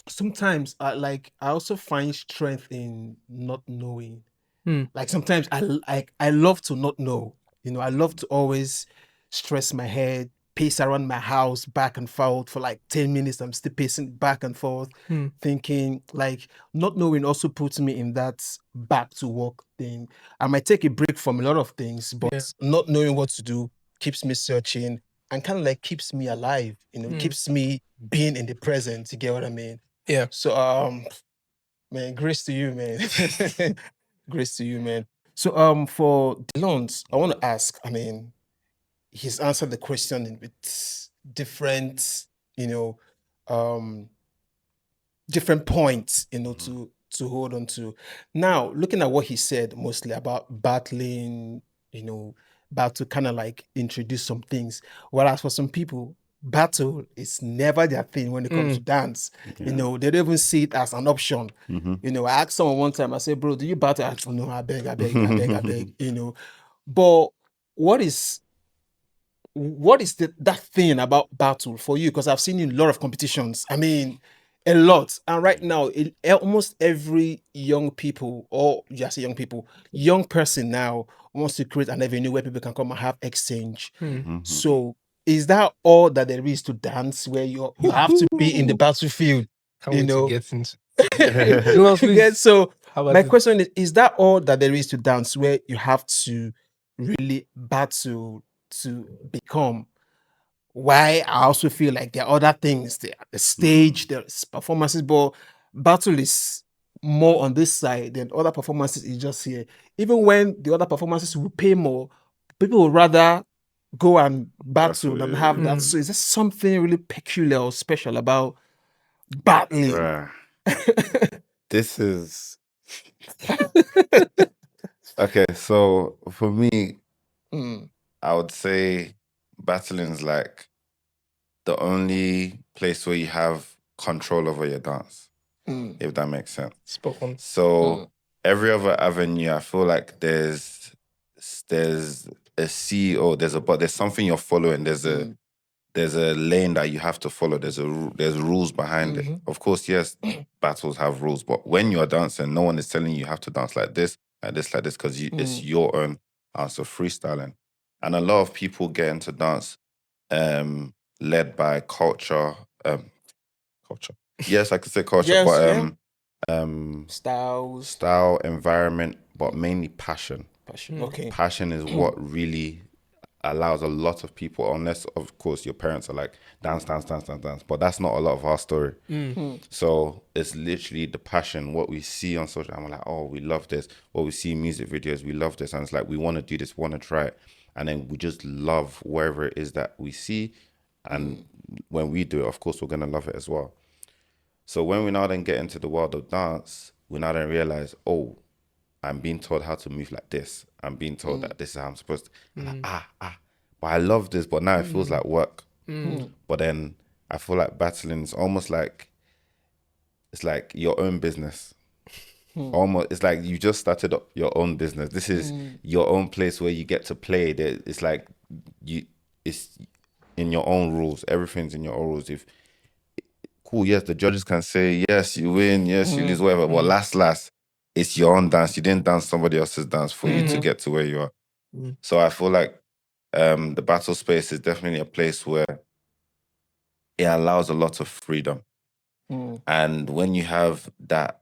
sometimes I also find strength in not knowing. Like sometimes I love to not know. You know, I love to always stress my head, pace around my house back and forth for like 10 minutes. I'm still pacing back and forth, thinking. Like not knowing also puts me in that back to work thing. I might take a break from a lot of things, but not knowing what to do keeps me searching and kind of like keeps me alive. You know, keeps me being in the present. You get what I mean? Yeah. So man, grace to you, man. Grace to you, man. So for D'lonze, I want to ask, I mean, he's answered the question with different, you know, different points, you know, to hold on to. Now, looking at what he said mostly about battling, you know, battle kind of like introduce some things. Whereas for some people, battle is never their thing when it comes to dance. You know, they don't even see it as an option. You know, I asked someone one time, I said, bro, do you battle? I said, no, I beg, I beg, you know. But what is that thing about battle for you? Because I've seen you in a lot of competitions. I mean, a lot. And right now, almost every young people, or just young people, young person now wants to create an avenue where people can come and have exchange. So is that all that there is to dance, where you have to be in the battlefield? Can't You wait know, to get into D'lonze, please. So How about my it? question is that all that there is to dance, where you have to really battle to become? Why I also feel like there are other things, the stage, there's performances, but battle is more on this side than other performances is just here. Even when the other performances will pay more, people would rather go and battle than have that. So is there something really peculiar or special about battling? Bruh. This is okay. So for me, I would say battling's like the only place where you have control over your dance, if that makes sense. Spot on. So every other avenue, I feel like there's a CEO, there's something you're following, there's there's a lane that you have to follow. There's rules behind it. Of course, yes, battles have rules, but when you're dancing, no one is telling you have to dance like this, because it's your own answer, freestyling. And a lot of people get into dance led by culture. Yes, I could say culture, Yes, but styles, style, environment, but mainly passion. passion. Okay. Passion is what really allows a lot of people, unless of course your parents are like dance, but that's not a lot of our story. So it's literally the passion, what we see on social, and we're like, oh, we love this. What we see in music videos, we love this, and it's like we want to do this, want to try it, and then we just love wherever it is that we see, and when we do it, of course, we're gonna love it as well. So when we now then get into the world of dance, we now then realize, oh, I'm being told how to move like this. I'm being told that this is how I'm supposed to. And but I love this, but now it feels like work. But then I feel like battling is almost like, it's like your own business. Almost, it's like you just started up your own business. This is your own place where you get to play. It's like it's in your own rules. Everything's in your own rules. If cool, yes, the judges can say yes, you win, yes, you lose, whatever. But last, it's your own dance. You didn't dance somebody else's dance for you to get to where you are. So I feel like the battle space is definitely a place where it allows a lot of freedom. And when you have that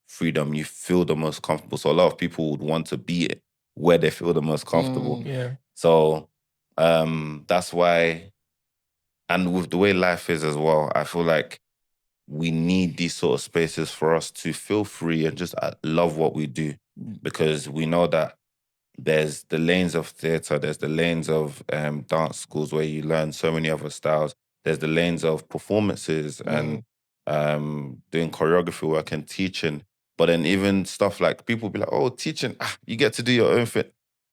freedom, you feel the most comfortable. So a lot of people would want to be where they feel the most comfortable. Yeah. So that's why, and with the way life is as well, I feel like we need these sort of spaces for us to feel free and just love what we do, because we know that there's the lanes of theatre, there's the lanes of dance schools where you learn so many other styles. There's the lanes of performances and doing choreography work and teaching. But then even stuff like people be like, oh, teaching, you get to do your own thing.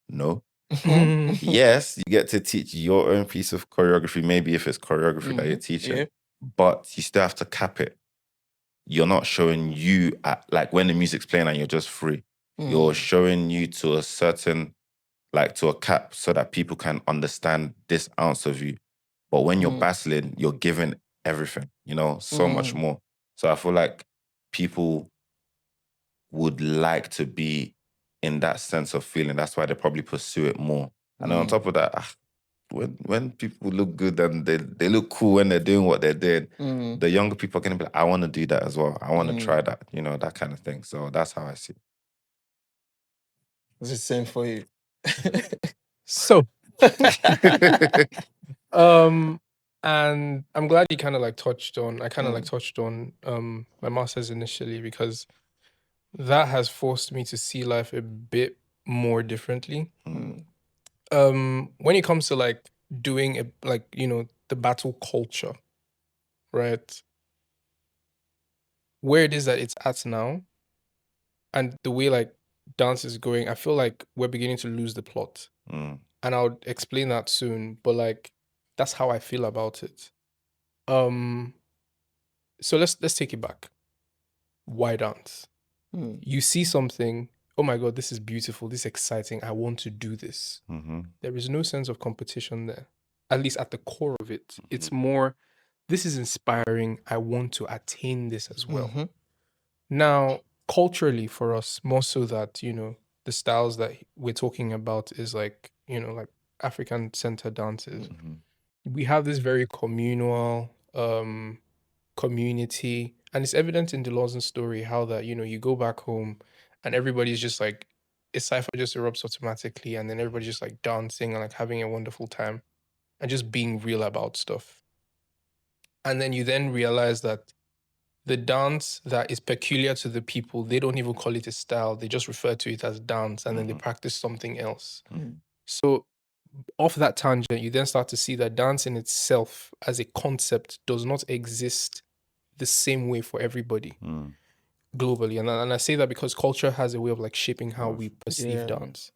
No. Yes, you get to teach your own piece of choreography, maybe if it's choreography that you're teaching, but you still have to cap it. You're not showing you like when the music's playing and you're just free. You're showing you to a certain, like to a cap, so that people can understand this ounce of you. But when you're battling, you're giving everything, so much more. So I feel like people would like to be in that sense of feeling. That's why they probably pursue it more. And then on top of that, when people look good and they look cool when they're doing what they're doing, the younger people are going to be like, I want to do that as well. I want to try that, that kind of thing. So that's how I see it. It's the same for you. So, and I'm glad you kind of like touched on, my master's initially, because that has forced me to see life a bit more differently. When it comes to like doing the battle culture, right? Where it is that it's at now, and the way like dance is going, I feel like we're beginning to lose the plot. And I'll explain that soon, but like that's how I feel about it. So let's take it back. Why dance? You see something, oh my God, this is beautiful, this is exciting, I want to do this. There is no sense of competition there, at least at the core of it. It's more, this is inspiring, I want to attain this as well. Now, culturally for us, more so that, the styles that we're talking about is like, like African center dances. We have this very communal community, and it's evident in D'lonze's story how that, you go back home and everybody's just like, a cipher just erupts automatically, and then everybody's just like dancing and like having a wonderful time and just being real about stuff. And then you then realize that the dance that is peculiar to the people, they don't even call it a style. They just refer to it as dance, and then they practice something else. So off that tangent, you then start to see that dance in itself as a concept does not exist the same way for everybody globally. And I say that because culture has a way of like shaping how we perceive dance.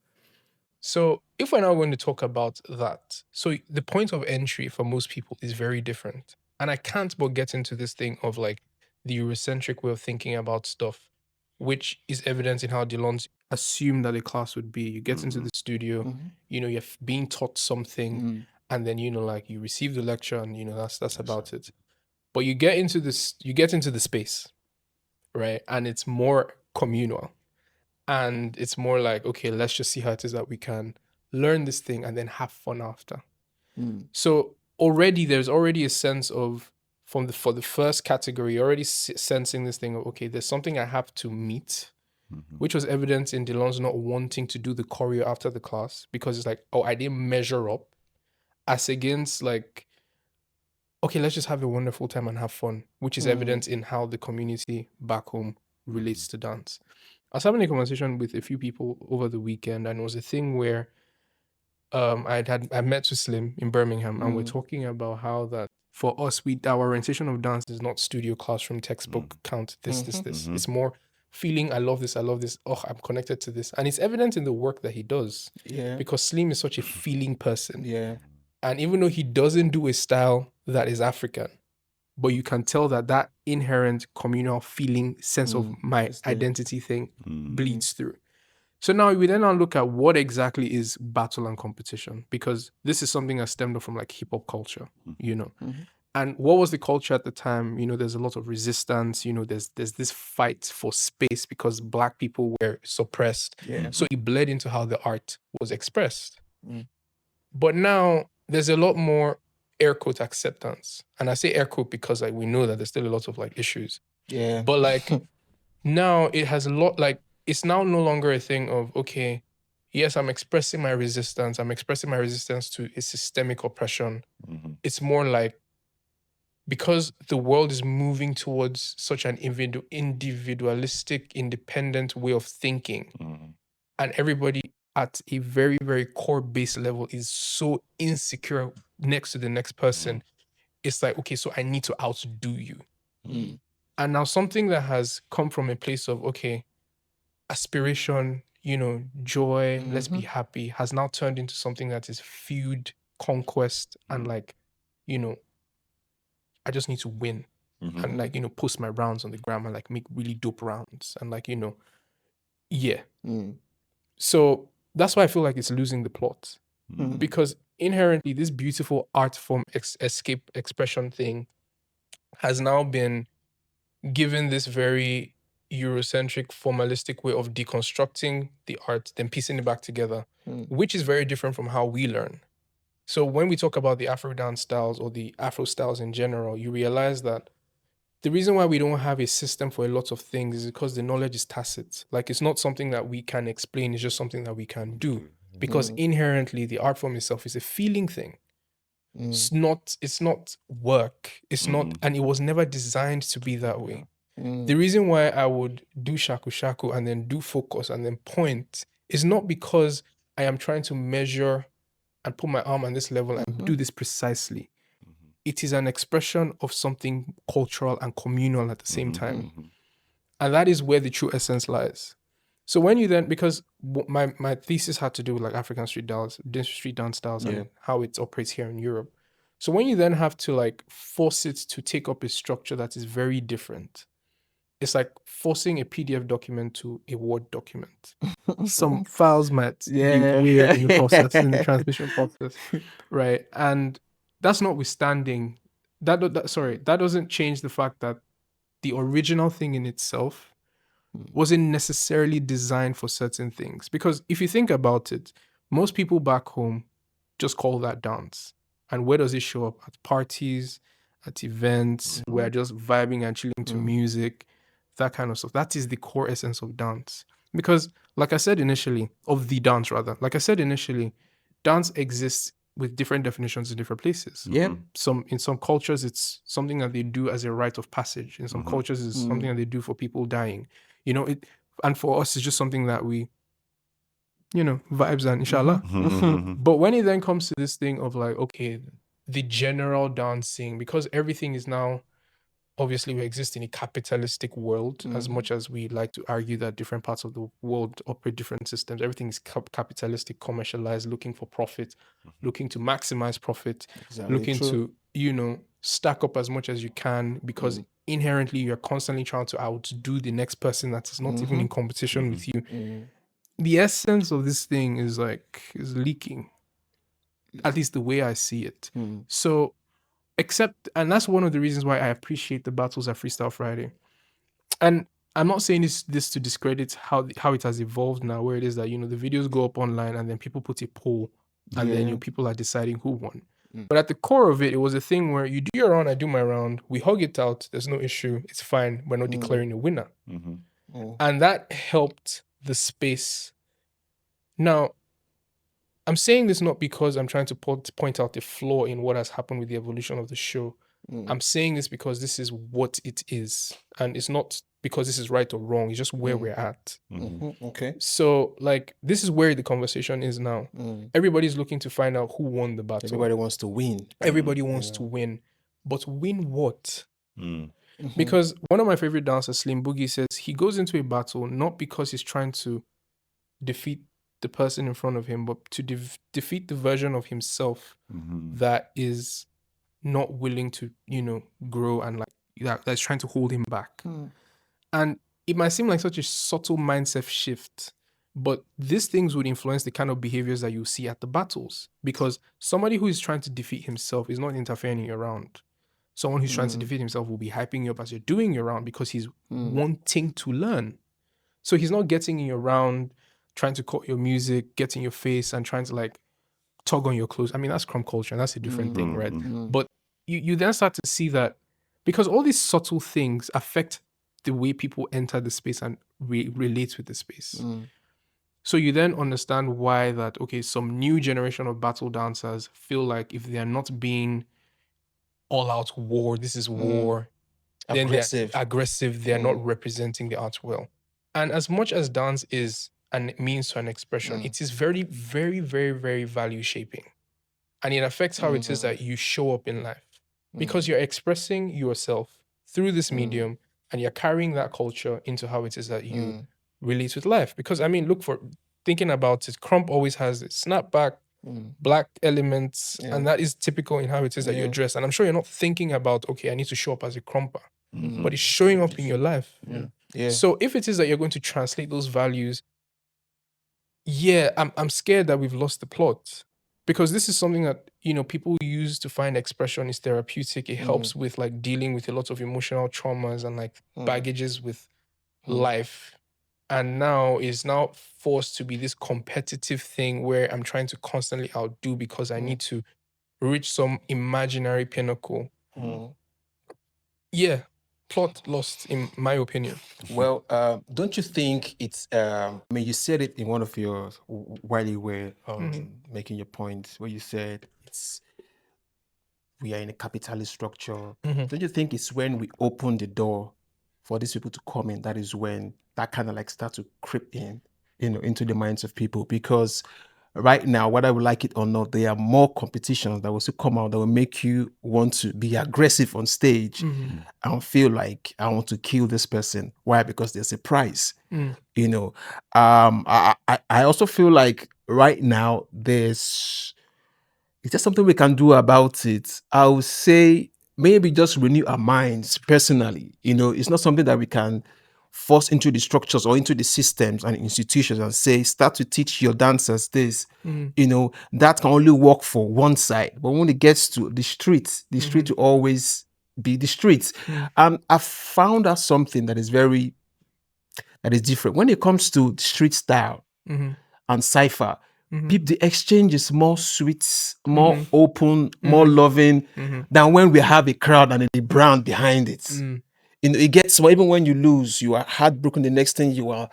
So if we're now going to talk about that, so the point of entry for most people is very different. And I can't but get into this thing of like the Eurocentric way of thinking about stuff, which is evident in how D'lonze assumed that a class would be. You get into the studio, you're being taught something, and then, like you receive the lecture and, that's about it. But you get into the space, right? And it's more communal. And it's more like, okay, let's just see how it is that we can learn this thing and then have fun after. So there's already a sense of, for the first category, already sensing this thing of, okay, there's something I have to meet, which was evident in D'lonze not wanting to do the choreo after the class, because it's like, oh, I didn't measure up, as against like, okay, let's just have a wonderful time and have fun, which is evident in how the community back home relates to dance. I was having a conversation with a few people over the weekend, and it was a thing where I met with Slim in Birmingham, and we're talking about how that for us, our orientation of dance is not studio, classroom, textbook, count this. It's more feeling, I love this. Oh, I'm connected to this. And it's evident in the work that he does. Yeah. Because Slim is such a feeling person. Yeah. And even though he doesn't do a style that is African, but you can tell that inherent communal feeling, sense of my identity thing bleeds through. So now we then look at what exactly is battle and competition, because this is something that stemmed from like hip hop culture, And what was the culture at the time? There's a lot of resistance. There's this fight for space because Black people were suppressed. Yeah. So it bled into how the art was expressed. But now there's a lot more air quote acceptance, and I say air quote because like we know that there's still a lot of like issues. Yeah. But like now it has a lot, like it's now no longer a thing of, okay, yes, I'm expressing my resistance. I'm expressing my resistance to a systemic oppression. It's more like, because the world is moving towards such an individualistic, independent way of thinking, and everybody at a very, very core base level is so insecure next to the next person. It's like, okay, so I need to outdo you. And now something that has come from a place of, okay, aspiration, joy, let's be happy, has now turned into something that is feud, conquest, and like, I just need to win. And like, post my rounds on the gram and like make really dope rounds. And like, yeah. So that's why I feel like it's losing the plot. Because inherently this beautiful art form escape expression thing has now been given this very Eurocentric, formalistic way of deconstructing the art, then piecing it back together, which is very different from how we learn. So when we talk about the Afro dance styles or the Afro styles in general, you realize that the reason why we don't have a system for a lot of things is because the knowledge is tacit. Like it's not something that we can explain, it's just something that we can do. Because inherently the art form itself is a feeling thing. It's not work. It's not, and it was never designed to be that way. The reason why I would do shaku shaku and then do focus and then point is not because I am trying to measure and put my arm on this level and do this precisely. It is an expression of something cultural and communal at the same time. And that is where the true essence lies. So when you then, because my thesis had to do with like African street dance styles and how it operates here in Europe. So when you then have to like force it to take up a structure that is very different, it's like forcing a PDF document to a Word document. Some files might be weird in the process, in the transmission process, right? And that's notwithstanding, that doesn't change the fact that the original thing in itself wasn't necessarily designed for certain things. Because if you think about it, most people back home just call that dance. And where does it show up? At parties, at events, where just vibing and chilling to music, that kind of stuff. That is the core essence of dance. Because like I said initially, dance exists with different definitions in different places. In some cultures, it's something that they do as a rite of passage. In some cultures, it's something that they do for people dying. And for us, it's just something that we, vibes and inshallah. But when it then comes to this thing of like, okay, the general dancing, because everything is now, obviously we exist in a capitalistic world, as much as we like to argue that different parts of the world operate different systems. Everything is capitalistic, commercialized, looking for profit, looking to maximize profit, looking to, stack up as much as you can, because inherently you're constantly trying to outdo the next person that is not even in competition with you. The essence of this thing is leaking. at least the way I see it. So, and that's one of the reasons why I appreciate the battles at Freestyle Friday. And I'm not saying this to discredit how it has evolved now, where it is that, you know, the videos go up online and then people put a poll and then, you know, people are deciding who won. But at the core of it, it was a thing where you do your round, I do my round, we hug it out, there's no issue, it's fine, we're not declaring a winner. And that helped the space. Now, I'm saying this not because I'm trying to point out the flaw in what has happened with the evolution of the show. I'm saying this because this is what it is. And it's not because this is right or wrong. It's just where we're at. Okay. So, like, this is where the conversation is now. Everybody's looking to find out who won the battle. Everybody wants to win. Everybody wants to win. But win what? Because one of my favorite dancers, Slim Boogie, says he goes into a battle not because he's trying to defeat the person in front of him, but to defeat the version of himself that is not willing to, you know, grow and like that's trying to hold him back. And it might seem like such a subtle mindset shift, but these things would influence the kind of behaviors that you see at the battles, because somebody who is trying to defeat himself is not interfering in your round. Someone who's trying to defeat himself will be hyping you up as you're doing your round because he's wanting to learn. So he's not getting in your round, trying to cut your music, get in your face and trying to like tug on your clothes. I mean, that's crumb culture and that's a different thing, right? But you then start to see that because all these subtle things affect the way people enter the space and relate with the space. So you then understand why that, okay, some new generation of battle dancers feel like if they are not being all out war, this is war, then they're aggressive, they're not representing the art well. And as much as dance is and means to an expression, it is very, very, very, very value shaping. And it affects how it is that you show up in life. Because you're expressing yourself through this medium and you're carrying that culture into how it is that you relate with life. Because I mean, thinking about it, Crump always has it, snapback, black elements, and that is typical in how it is that you're dressed. And I'm sure you're not thinking about, okay, I need to show up as a crumper, but it's showing up in your life. So if it is that you're going to translate those values, I'm scared that we've lost the plot, because this is something that, you know, people use to find expression is therapeutic. It helps with like dealing with a lot of emotional traumas and like baggages with life. And now is now forced to be this competitive thing where I'm trying to constantly outdo because I need to reach some imaginary pinnacle. Plot lost, in my opinion. Well, don't you think it's? I mean, you said it in one of your while you were making your point, where you said we are in a capitalist structure. Don't you think it's when we open the door for these people to come in, that is when that kind of like start to creep in, you know, into the minds of people? Because right now, whether we like it or not, there are more competitions that will still come out that will make you want to be aggressive on stage and feel like I want to kill this person. Why? Because there's a prize. You know, I also feel like right now is there something we can do about it? I would say maybe just renew our minds personally. You know, it's not something that we can force into the structures or into the systems and institutions and say, start to teach your dancers this. You know, that can only work for one side. But when it gets to the streets, the street will always be the streets. I found out something that is different. When it comes to street style and cypher, the exchange is more sweet, more open, more loving than when we have a crowd and a brand behind it. You know, it gets more, even when you lose, you are heartbroken. The next thing you are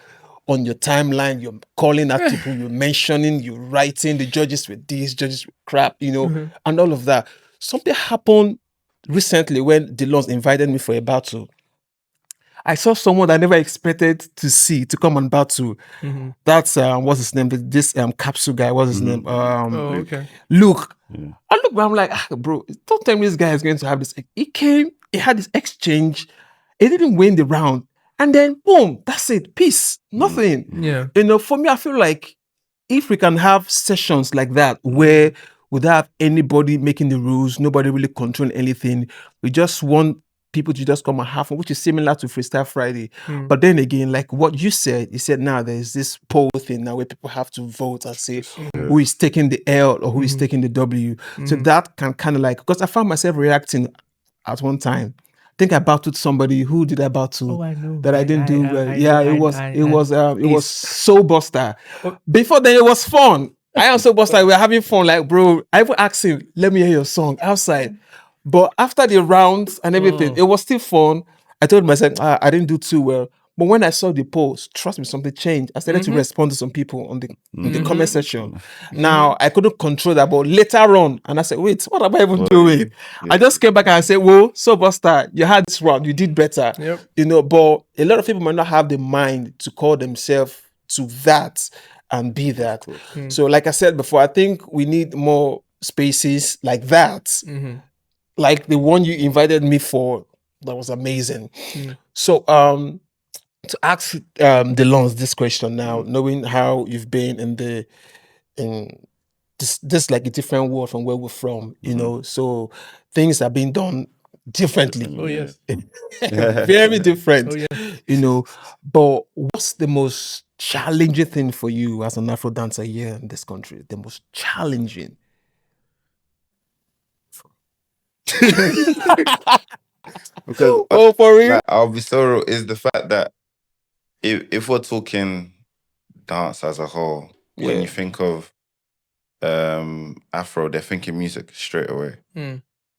on your timeline, you're calling at people, you're mentioning, you're writing, the judges with this, judges with crap, you know, and all of that. Something happened recently when D'lonze invited me for a battle. I saw someone I never expected to see to come on battle. That's what's his name? This capsule guy. What's his name? Luke. I look, I'm like, bro, don't tell me this guy is going to have this. He came, he had this exchange, he didn't win the round, and then boom, that's it. Peace, nothing. You know, for me, I feel like if we can have sessions like that where without anybody making the rules, nobody really controlling anything, we just want people to just come and have fun, which is similar to Freestyle Friday. But then again, like what you said now there's this poll thing now where people have to vote and say who is taking the L or who is taking the W. So that can kind of like, because I found myself reacting at one time. I think I battled somebody. Who did I battle? Oh, I know. That I didn't do well. Yeah, it was so Buster. Before then, it was fun. I am so Buster. We're having fun. Like, bro, I even asked him, let me hear your song outside. But after the rounds and everything, it was still fun. I told myself, I didn't do too well. But when I saw the post, trust me, something changed. I started to respond to some people on the in the comment section. Now, I couldn't control that, but later on, and I said, wait, what am I even doing? I just came back and I said, whoa, so Buster, you had this round, you did better. Yep. You know, but a lot of people might not have the mind to call themselves to that and be that. So, like I said before, I think we need more spaces like that. Like the one you invited me for, that was amazing. So, to ask D'lonze this question now, knowing how you've been in this like a different world from where we're from, you know, so things are being done differently. Oh, yes. Very different. Oh, yeah. You know, but what's the most challenging thing for you as an Afro dancer here in this country? The most challenging. Because Oh, for real? like, I'll be so real, is the fact that if we're talking dance as a whole, when you think of Afro, they're thinking music straight away.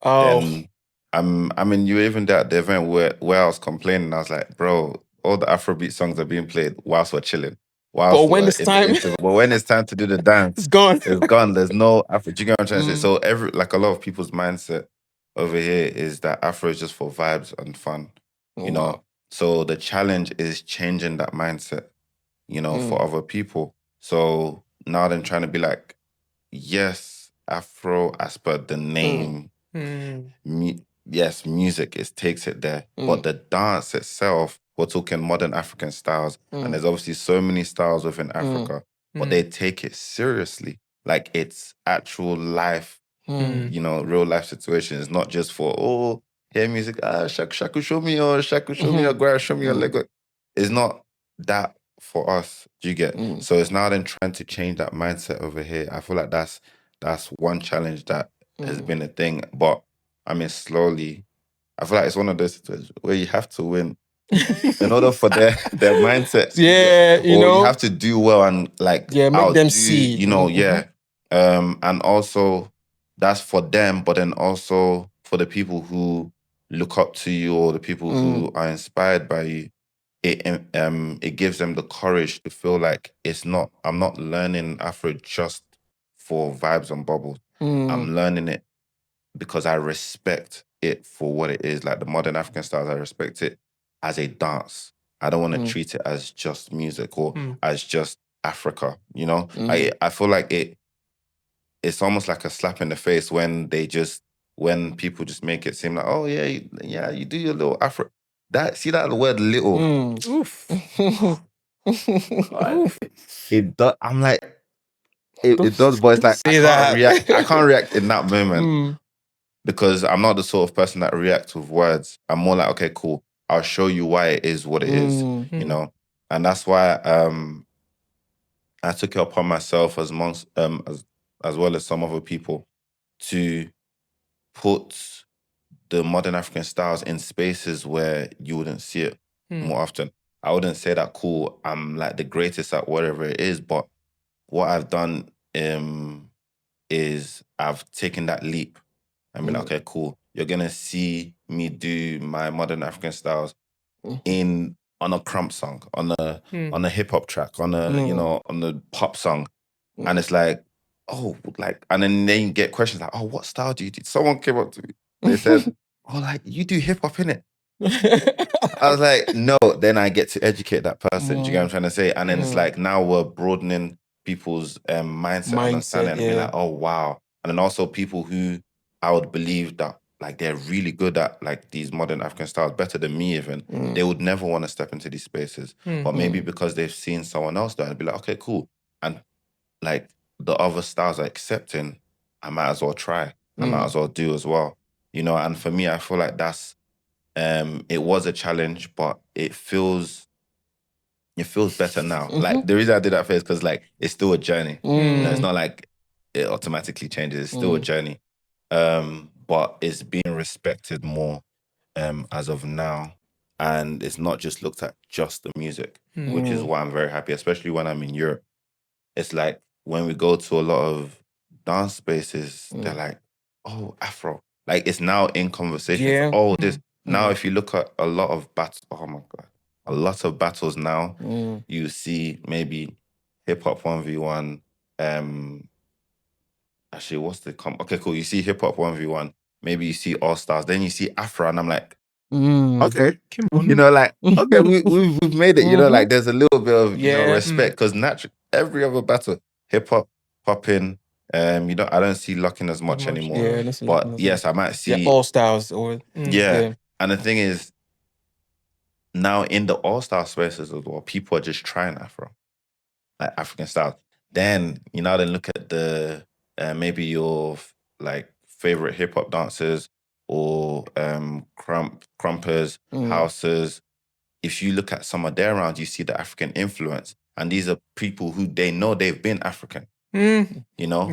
Oh, Then I mean, you even there at the event where I was complaining, I was like, bro, all the Afrobeat songs are being played whilst we're chilling. but when it's time, But when it's time to do the dance, it's gone. it's gone. There's no Afro. Do you get what I'm trying to say? So like a lot of people's mindset over here is that Afro is just for vibes and fun, you know. So the challenge is changing that mindset, you know, for other people. So now they're trying to be like, yes, Afro as per the name, yes, music takes it there, but the dance itself, we're talking modern African styles, and there's obviously so many styles within Africa, but they take it seriously, like it's actual life, you know, real life situations, not just for hear music, shaku show me your shaku, show me your guara, show me your Lego. It's not that for us. Do you get? So it's now then trying to change that mindset over here. I feel like that's one challenge that has been a thing, but I mean, slowly, I feel like it's one of those situations where you have to win in order for their mindset. You have to do well and like make them see, you know, and also that's for them, but then also for the people who look up to you or the people who are inspired by you. It gives them the courage to feel like I'm not learning Afro just for vibes and bubbles. I'm learning it because I respect it for what it is. Like the modern African styles, I respect it as a dance. I don't want to treat it as just music or as just Africa, you know? I feel like it's almost like a slap in the face when people just make it seem like, oh yeah, you do your little Afro. See that word little? Oof. It does. I'm like, it does, but it's like I can't react in that moment because I'm not the sort of person that reacts with words. I'm more like, okay, cool. I'll show you why it is what it is, you know, and that's why I took it upon myself as well as some other people to put the modern African styles in spaces where you wouldn't see it more often. I wouldn't say that, cool, I'm like the greatest at whatever it is, but what I've done is I've taken that leap and been like, okay, cool, you're gonna see me do my modern African styles on a crump song, on a hip hop track, on a you know, on the pop song, and it's like, oh, like, and then you get questions like, oh, what style do you do? Someone came up to me, they said, oh, like you do hip hop, innit? I was like, no. Then I get to educate that person. Do you get what I'm trying to say? And then it's like now we're broadening people's mindset and understanding, and be like, oh wow. And then also people who I would believe that like they're really good at like these modern African styles, better than me even. They would never want to step into these spaces, but maybe because they've seen someone else do it, I'd be like, okay, cool. And like the other styles are accepting, I might as well try. I might as well do as well. You know, and for me, I feel like that's it was a challenge, but it feels better now. Like the reason I did that first because like it's still a journey. You know, it's not like it automatically changes. It's still a journey. But it's being respected more as of now. And it's not just looked at just the music, which is why I'm very happy, especially when I'm in Europe. It's like when we go to a lot of dance spaces, they're like, oh, Afro. Like it's now in conversation. Yeah. Oh, this. Now, if you look at a lot of battles, oh my God, a lot of battles now, you see maybe hip hop 1v1. Actually, what's the okay, cool. You see hip hop 1v1. Maybe you see All Stars. Then you see Afro, and I'm like, okay, Come on. you know, like okay, we've made it. You know, like there's a little bit of you know Yeah. respect because naturally every other battle, hip hop, popping. You know, I don't see locking as much anymore. Yeah, that's But yes, I might see All Stars or yeah. And the thing is, now in the All Star spaces as well, people are just trying Afro, like African style. Then you know, then look at the maybe your like favorite hip hop dancers or crumpers, houses. If you look at some of their rounds, you see the African influence, and these are people who they know they've been African. You know,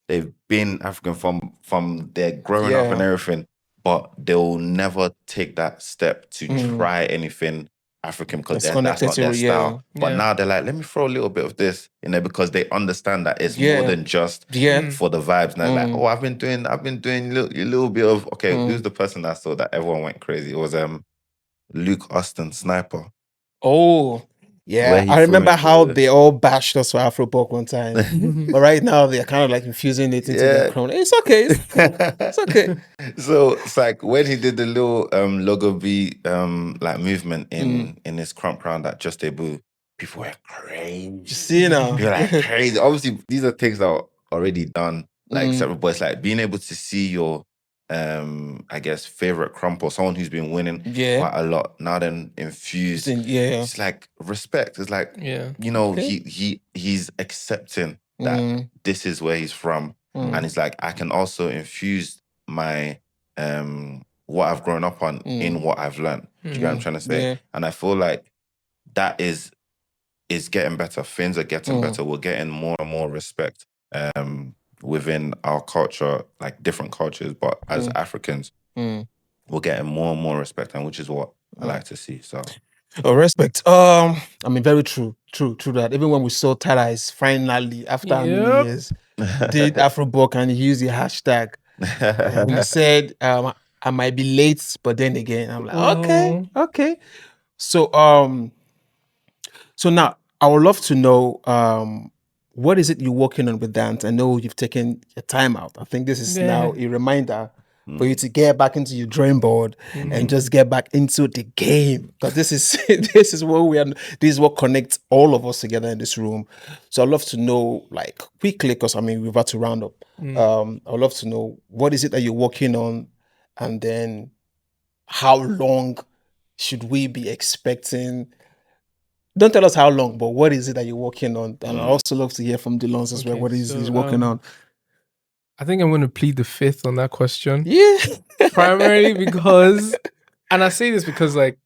they've been African from their growing up and everything, but they'll never take that step to try anything African because that's not their style. But now they're like, let me throw a little bit of this in there because they understand that it's more than just for the vibes. And they're like, oh, I've been doing a little bit of okay. Who's the person that saw that everyone went crazy? It was Luke Austin Sniper. Oh, yeah. I remember how they all bashed us for Afropop one time. But right now they're kind of like infusing it into their crown. It's okay. It's okay. So it's like when he did the little logo B like movement in his crump round at Just Debut, people were crazy. You see now. You're like crazy. Obviously, these are things that are already done. Like several boys, like being able to see your I guess favorite crump or someone who's been winning quite a lot now then infused. It's like respect. It's like you know, he's accepting that this is where he's from. And it's like I can also infuse my what I've grown up on in what I've learned. Do you get what I'm trying to say? Yeah. And I feel like that is getting better. Things are getting better. We're getting more and more respect within our culture, like different cultures, but as Africans, we're getting more and more respect, and which is what I like to see. So respect. I mean, very true that. Even when we saw Tada finally after how many years did Afrobook and he used the hashtag, and he said, I might be late, but then again, I'm like, okay. So so now I would love to know what is it you're working on with dance? I know you've taken your time out. I think this is now a reminder for you to get back into your drawing board and just get back into the game. Because this is this is what connects all of us together in this room. So I'd love to know, like, quickly, because I mean we've had to round up. I'd love to know what is it that you're working on, and then how long should we be expecting? Don't tell us how long, but what is it that you're working on? And I also love to hear from D'lonze as well. What is he's working on? I think I'm going to plead the fifth on that question. Yeah. Primarily because, and I say this because like,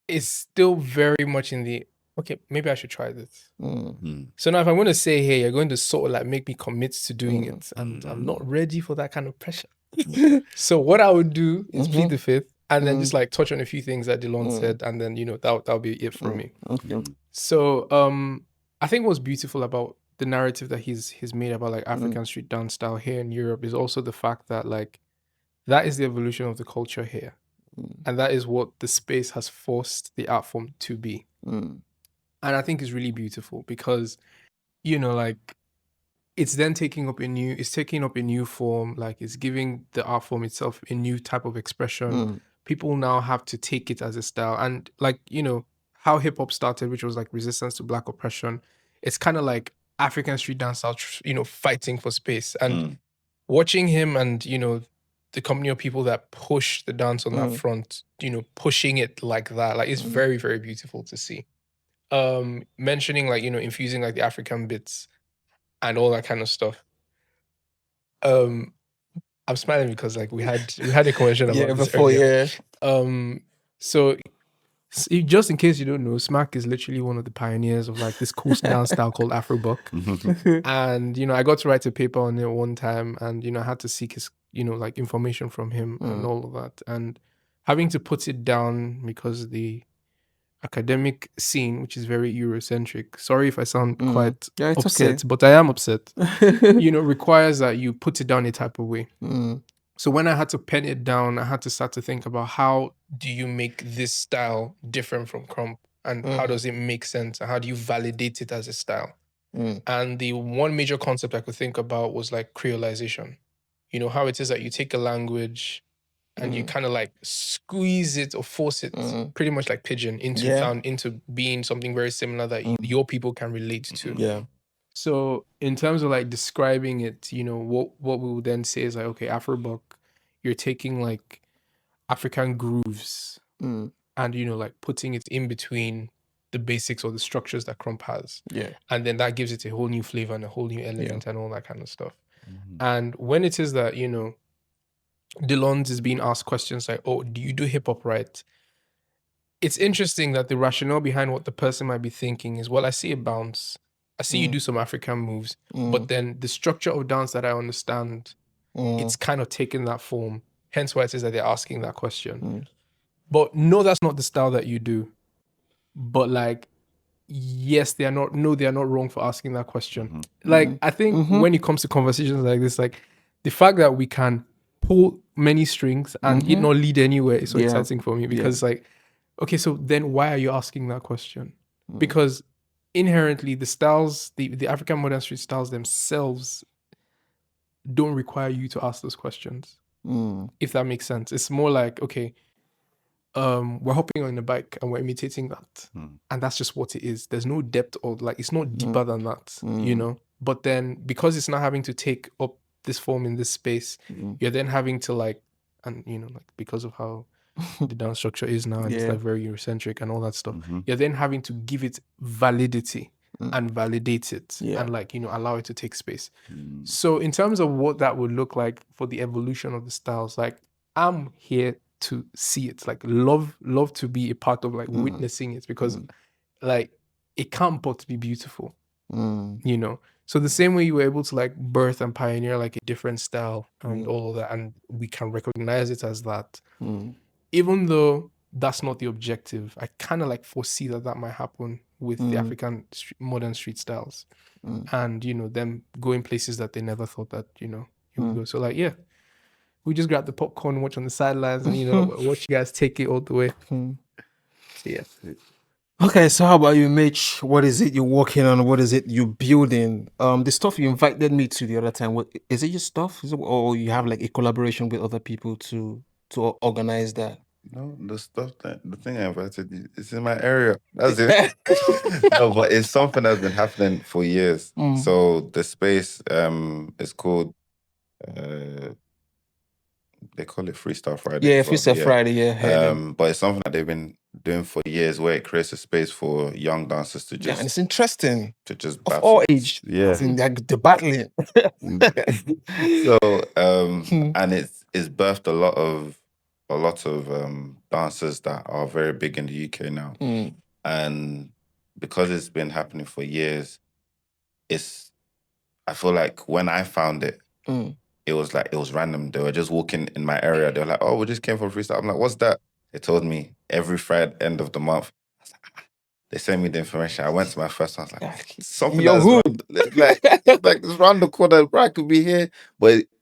it's still very much in the, okay, maybe I should try this. So now if I'm going to say, hey, you're going to sort of like make me commit to doing it, and I'm not ready for that kind of pressure. So what I would do is plead the fifth and then just like touch on a few things that D'lonze said, and then, you know, that'll be it for me. So I think what's beautiful about the narrative that he's made about like African street dance style here in Europe is also the fact that like that is the evolution of the culture here. And that is what the space has forced the art form to be. And I think it's really beautiful because, you know, like it's then taking up a new form, like it's giving the art form itself a new type of expression. People now have to take it as a style. And like, you know, how hip hop started, which was like resistance to black oppression, it's kind of like African street dance style, you know, fighting for space. And watching him and, you know, the company of people that push the dance on that front, you know, pushing it like that, like it's very, very beautiful to see. Mentioning like, you know, infusing like the African bits and all that kind of stuff. I'm smiling because like we had a conversation about Yeah, this before, earlier. yeah. So just in case you don't know, Smack is literally one of the pioneers of like this coast dance style called Afrobuck. And I got to write a paper on it one time, and I had to seek his like information from him and all of that, and having to put it down because the academic scene, which is very Eurocentric, sorry if I sound quite Yeah, it's upset, okay. but I am upset, requires that you put it down a type of way. So when I had to pen it down, I had to start to think about how do you make this style different from Crump, and how does it make sense, and how do you validate it as a style? And the one major concept I could think about was like creolization. How it is that you take a language and you kind of like squeeze it or force it, pretty much like pidgin, into being something very similar that your people can relate to. Yeah. So in terms of like describing it, what we would then say is like, okay, Afrobuck, you're taking like African grooves and like putting it in between the basics or the structures that Crump has. Yeah. And then that gives it a whole new flavor and a whole new element and all that kind of stuff. And when it is that, D'lonze is being asked questions like, oh, do you do hip hop right? It's interesting that the rationale behind what the person might be thinking is, well, I see a bounce. I see you do some African moves, but then the structure of dance that I understand, it's kind of taken that form. Hence why it is that they're asking that question. But no, that's not the style that you do. But like, yes, they are not wrong for asking that question. Like, I think when it comes to conversations like this, like the fact that we can pull many strings and it not lead anywhere is so exciting for me, because like, okay, so then why are you asking that question? Because inherently the styles, the African modern street styles themselves don't require you to ask those questions. If that makes sense. It's more like, okay, we're hopping on a bike and we're imitating that. And that's just what it is. There's no depth, or like, it's not deeper than that, But then because it's not having to take up this form in this space, you're then having to like, and like because of how the dance structure is now, and it's like very Eurocentric and all that stuff, you're then having to give it validity and validate it and like, allow it to take space. So in terms of what that would look like for the evolution of the styles, like I'm here to see it, like love to be a part of like witnessing it, because like it can't but be beautiful, So the same way you were able to like birth and pioneer like a different style and all of that, and we can recognize it as that, even though that's not the objective, I kind of like foresee that might happen with the African modern street styles, and them going places that they never thought that it would go. So like, yeah, we just grab the popcorn, watch on the sidelines, and watch you guys take it all the way. So yeah. Okay, so how about you, Mitch? What is it you're working on? What is it you're building? The stuff you invited me to the other time, what is it? Your stuff, or you have like a collaboration with other people to organize that? No, the thing I invited you, it's in my area. That's it. No, but it's something that's been happening for years. So the space is called they call it Freestyle Friday. Yeah, as well. Freestyle Friday. Yeah, heard them. But it's something that they've been doing for years, where it creates a space for young dancers to Yeah, and just it's interesting. of Of all age, Yeah. as in, like the battling. So and it's birthed a lot of dancers that are very big in the UK now. And because it's been happening for years, I feel like when I found it, it was random. They were just walking in my area. They were like, "Oh, we just came from freestyle." I'm like, "What's that?" They told me every Friday end of the month. I was like, they sent me the information. I went to my first one. I was like, something You're that's like it's round the corner. Bro, I could be here,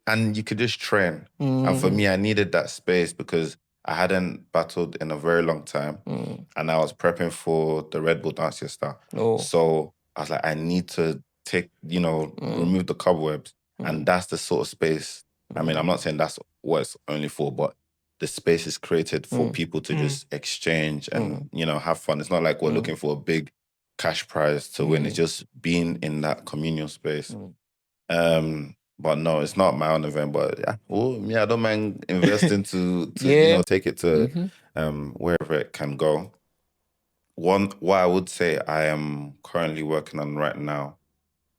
and you could just train. And for me, I needed that space because I hadn't battled in a very long time, and I was prepping for the Red Bull Dance Fiesta. So I was like, I need to take, remove the cobwebs. And that's the sort of space. I mean, I'm not saying that's what it's only for, but the space is created for people to just exchange and, have fun. It's not like we're looking for a big cash prize to win. It's just being in that communal space. But no, it's not my own event, but yeah, I don't mind investing to take it to wherever it can go. What I would say I am currently working on right now,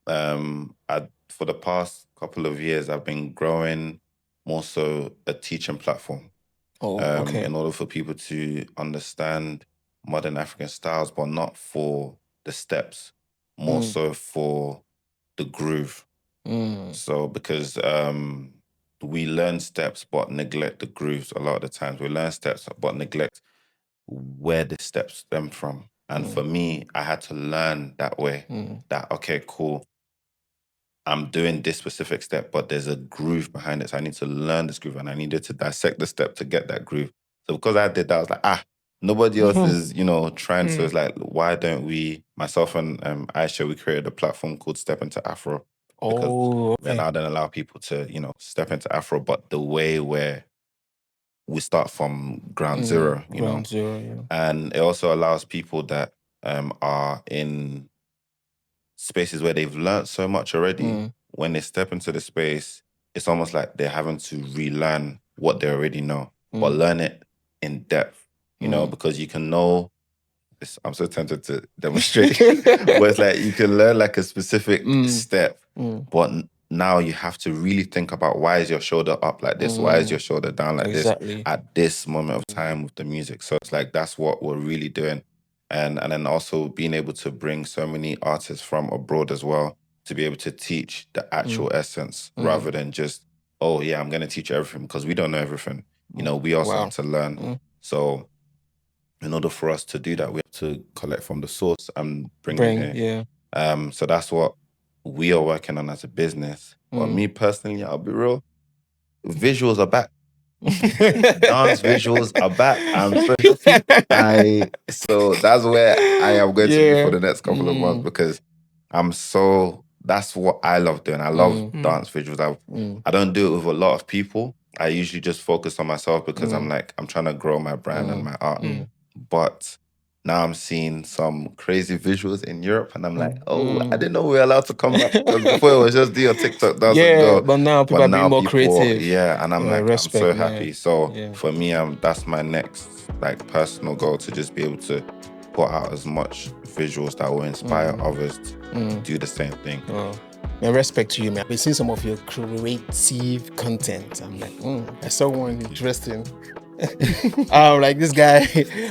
for the past couple of years, I've been growing more so a teaching platform. In order for people to understand modern African styles, but not for the steps, more so for the groove. So because we learn steps but neglect the grooves a lot of the times. We learn steps but neglect where the steps stem from. And for me, I had to learn that way. That, okay, cool, I'm doing this specific step, but there's a groove behind it. So I need to learn this groove and I needed to dissect the step to get that groove. So because I did that, I was like, nobody else is, trying. So it's like, why don't we, myself and Aisha, we created a platform called Step Into Afro. Because we now then allow people to, step into Afro, but the way where we start from ground zero, And it also allows people that are in spaces where they've learned so much already. When they step into the space, it's almost like they're having to relearn what they already know, but learn it in depth, because you can know. I'm so tempted to demonstrate, but it's like you can learn like a specific step, but now you have to really think about, why is your shoulder up like this? Why is your shoulder down like this at this moment of time with the music? So it's like, that's what we're really doing. And then also being able to bring so many artists from abroad as well to be able to teach the actual essence rather than just, oh yeah, I'm going to teach you everything, because we don't know everything. We also have to learn. So in order for us to do that, we have to collect from the source and bring it here. So that's what we are working on as a business. But me personally, I'll be real, visuals are back. Dance visuals are back. I'm so happy. So that's where I am going to be for the next couple of months, because that's what I love doing. I love dance visuals. I don't do it with a lot of people. I usually just focus on myself, because I'm trying to grow my brand and my art. But now I'm seeing some crazy visuals in Europe, and I'm like, I didn't know we were allowed to come back. Because before it was just do your TikTok dance and go. But now people are being more creative. Yeah, and I'm I'm so happy. So for me, that's my next personal goal, to just be able to put out as much visuals that will inspire others to do the same thing. My respect to you, man. I've been seeing some of your creative content. I'm like, I saw one interesting. Like this guy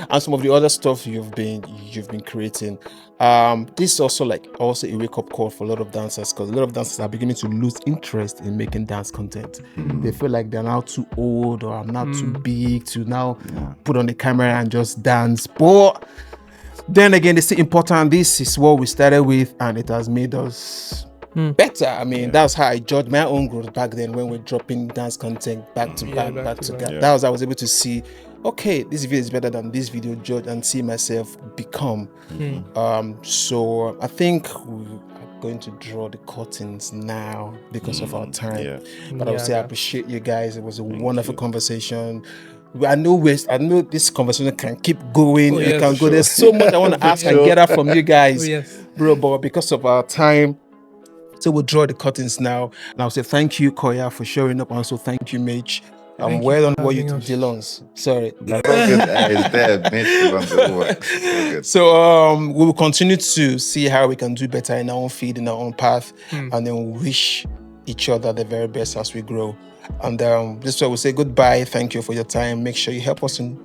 and some of the other stuff you've been creating. This is also also a wake-up call for a lot of dancers, because a lot of dancers are beginning to lose interest in making dance content. They feel like they're now too old, or I'm not too big to now put on the camera and just dance. But then again, it's still important. This is what we started with, and it has made us better. I mean, that's how I judged my own growth back then, when we're dropping dance content back to back. That was, I was able to see, okay, this video is better than this video, judge, and see myself become. So I think we are going to draw the curtains now because of our time. But I would say I appreciate you guys. It was a wonderful conversation. I know this conversation can keep going. It can go. There's so much I want to ask and get out from you guys, bro. But because of our time, so we'll draw the curtains now. And I'll say thank you, Koya, for showing up. Also, thank you, Mitch. Well done what you did, D'lonze. Sorry. So we will continue to see how we can do better in our own feed, in our own path, and then wish each other the very best as we grow. And this is why we say goodbye. Thank you for your time. Make sure you help us in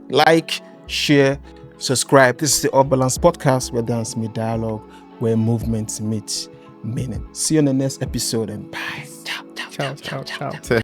like, share, subscribe. This is the OffBalance podcast, where dance meet dialogue, where movements meet meaning. See you on the next episode, and bye. Ciao.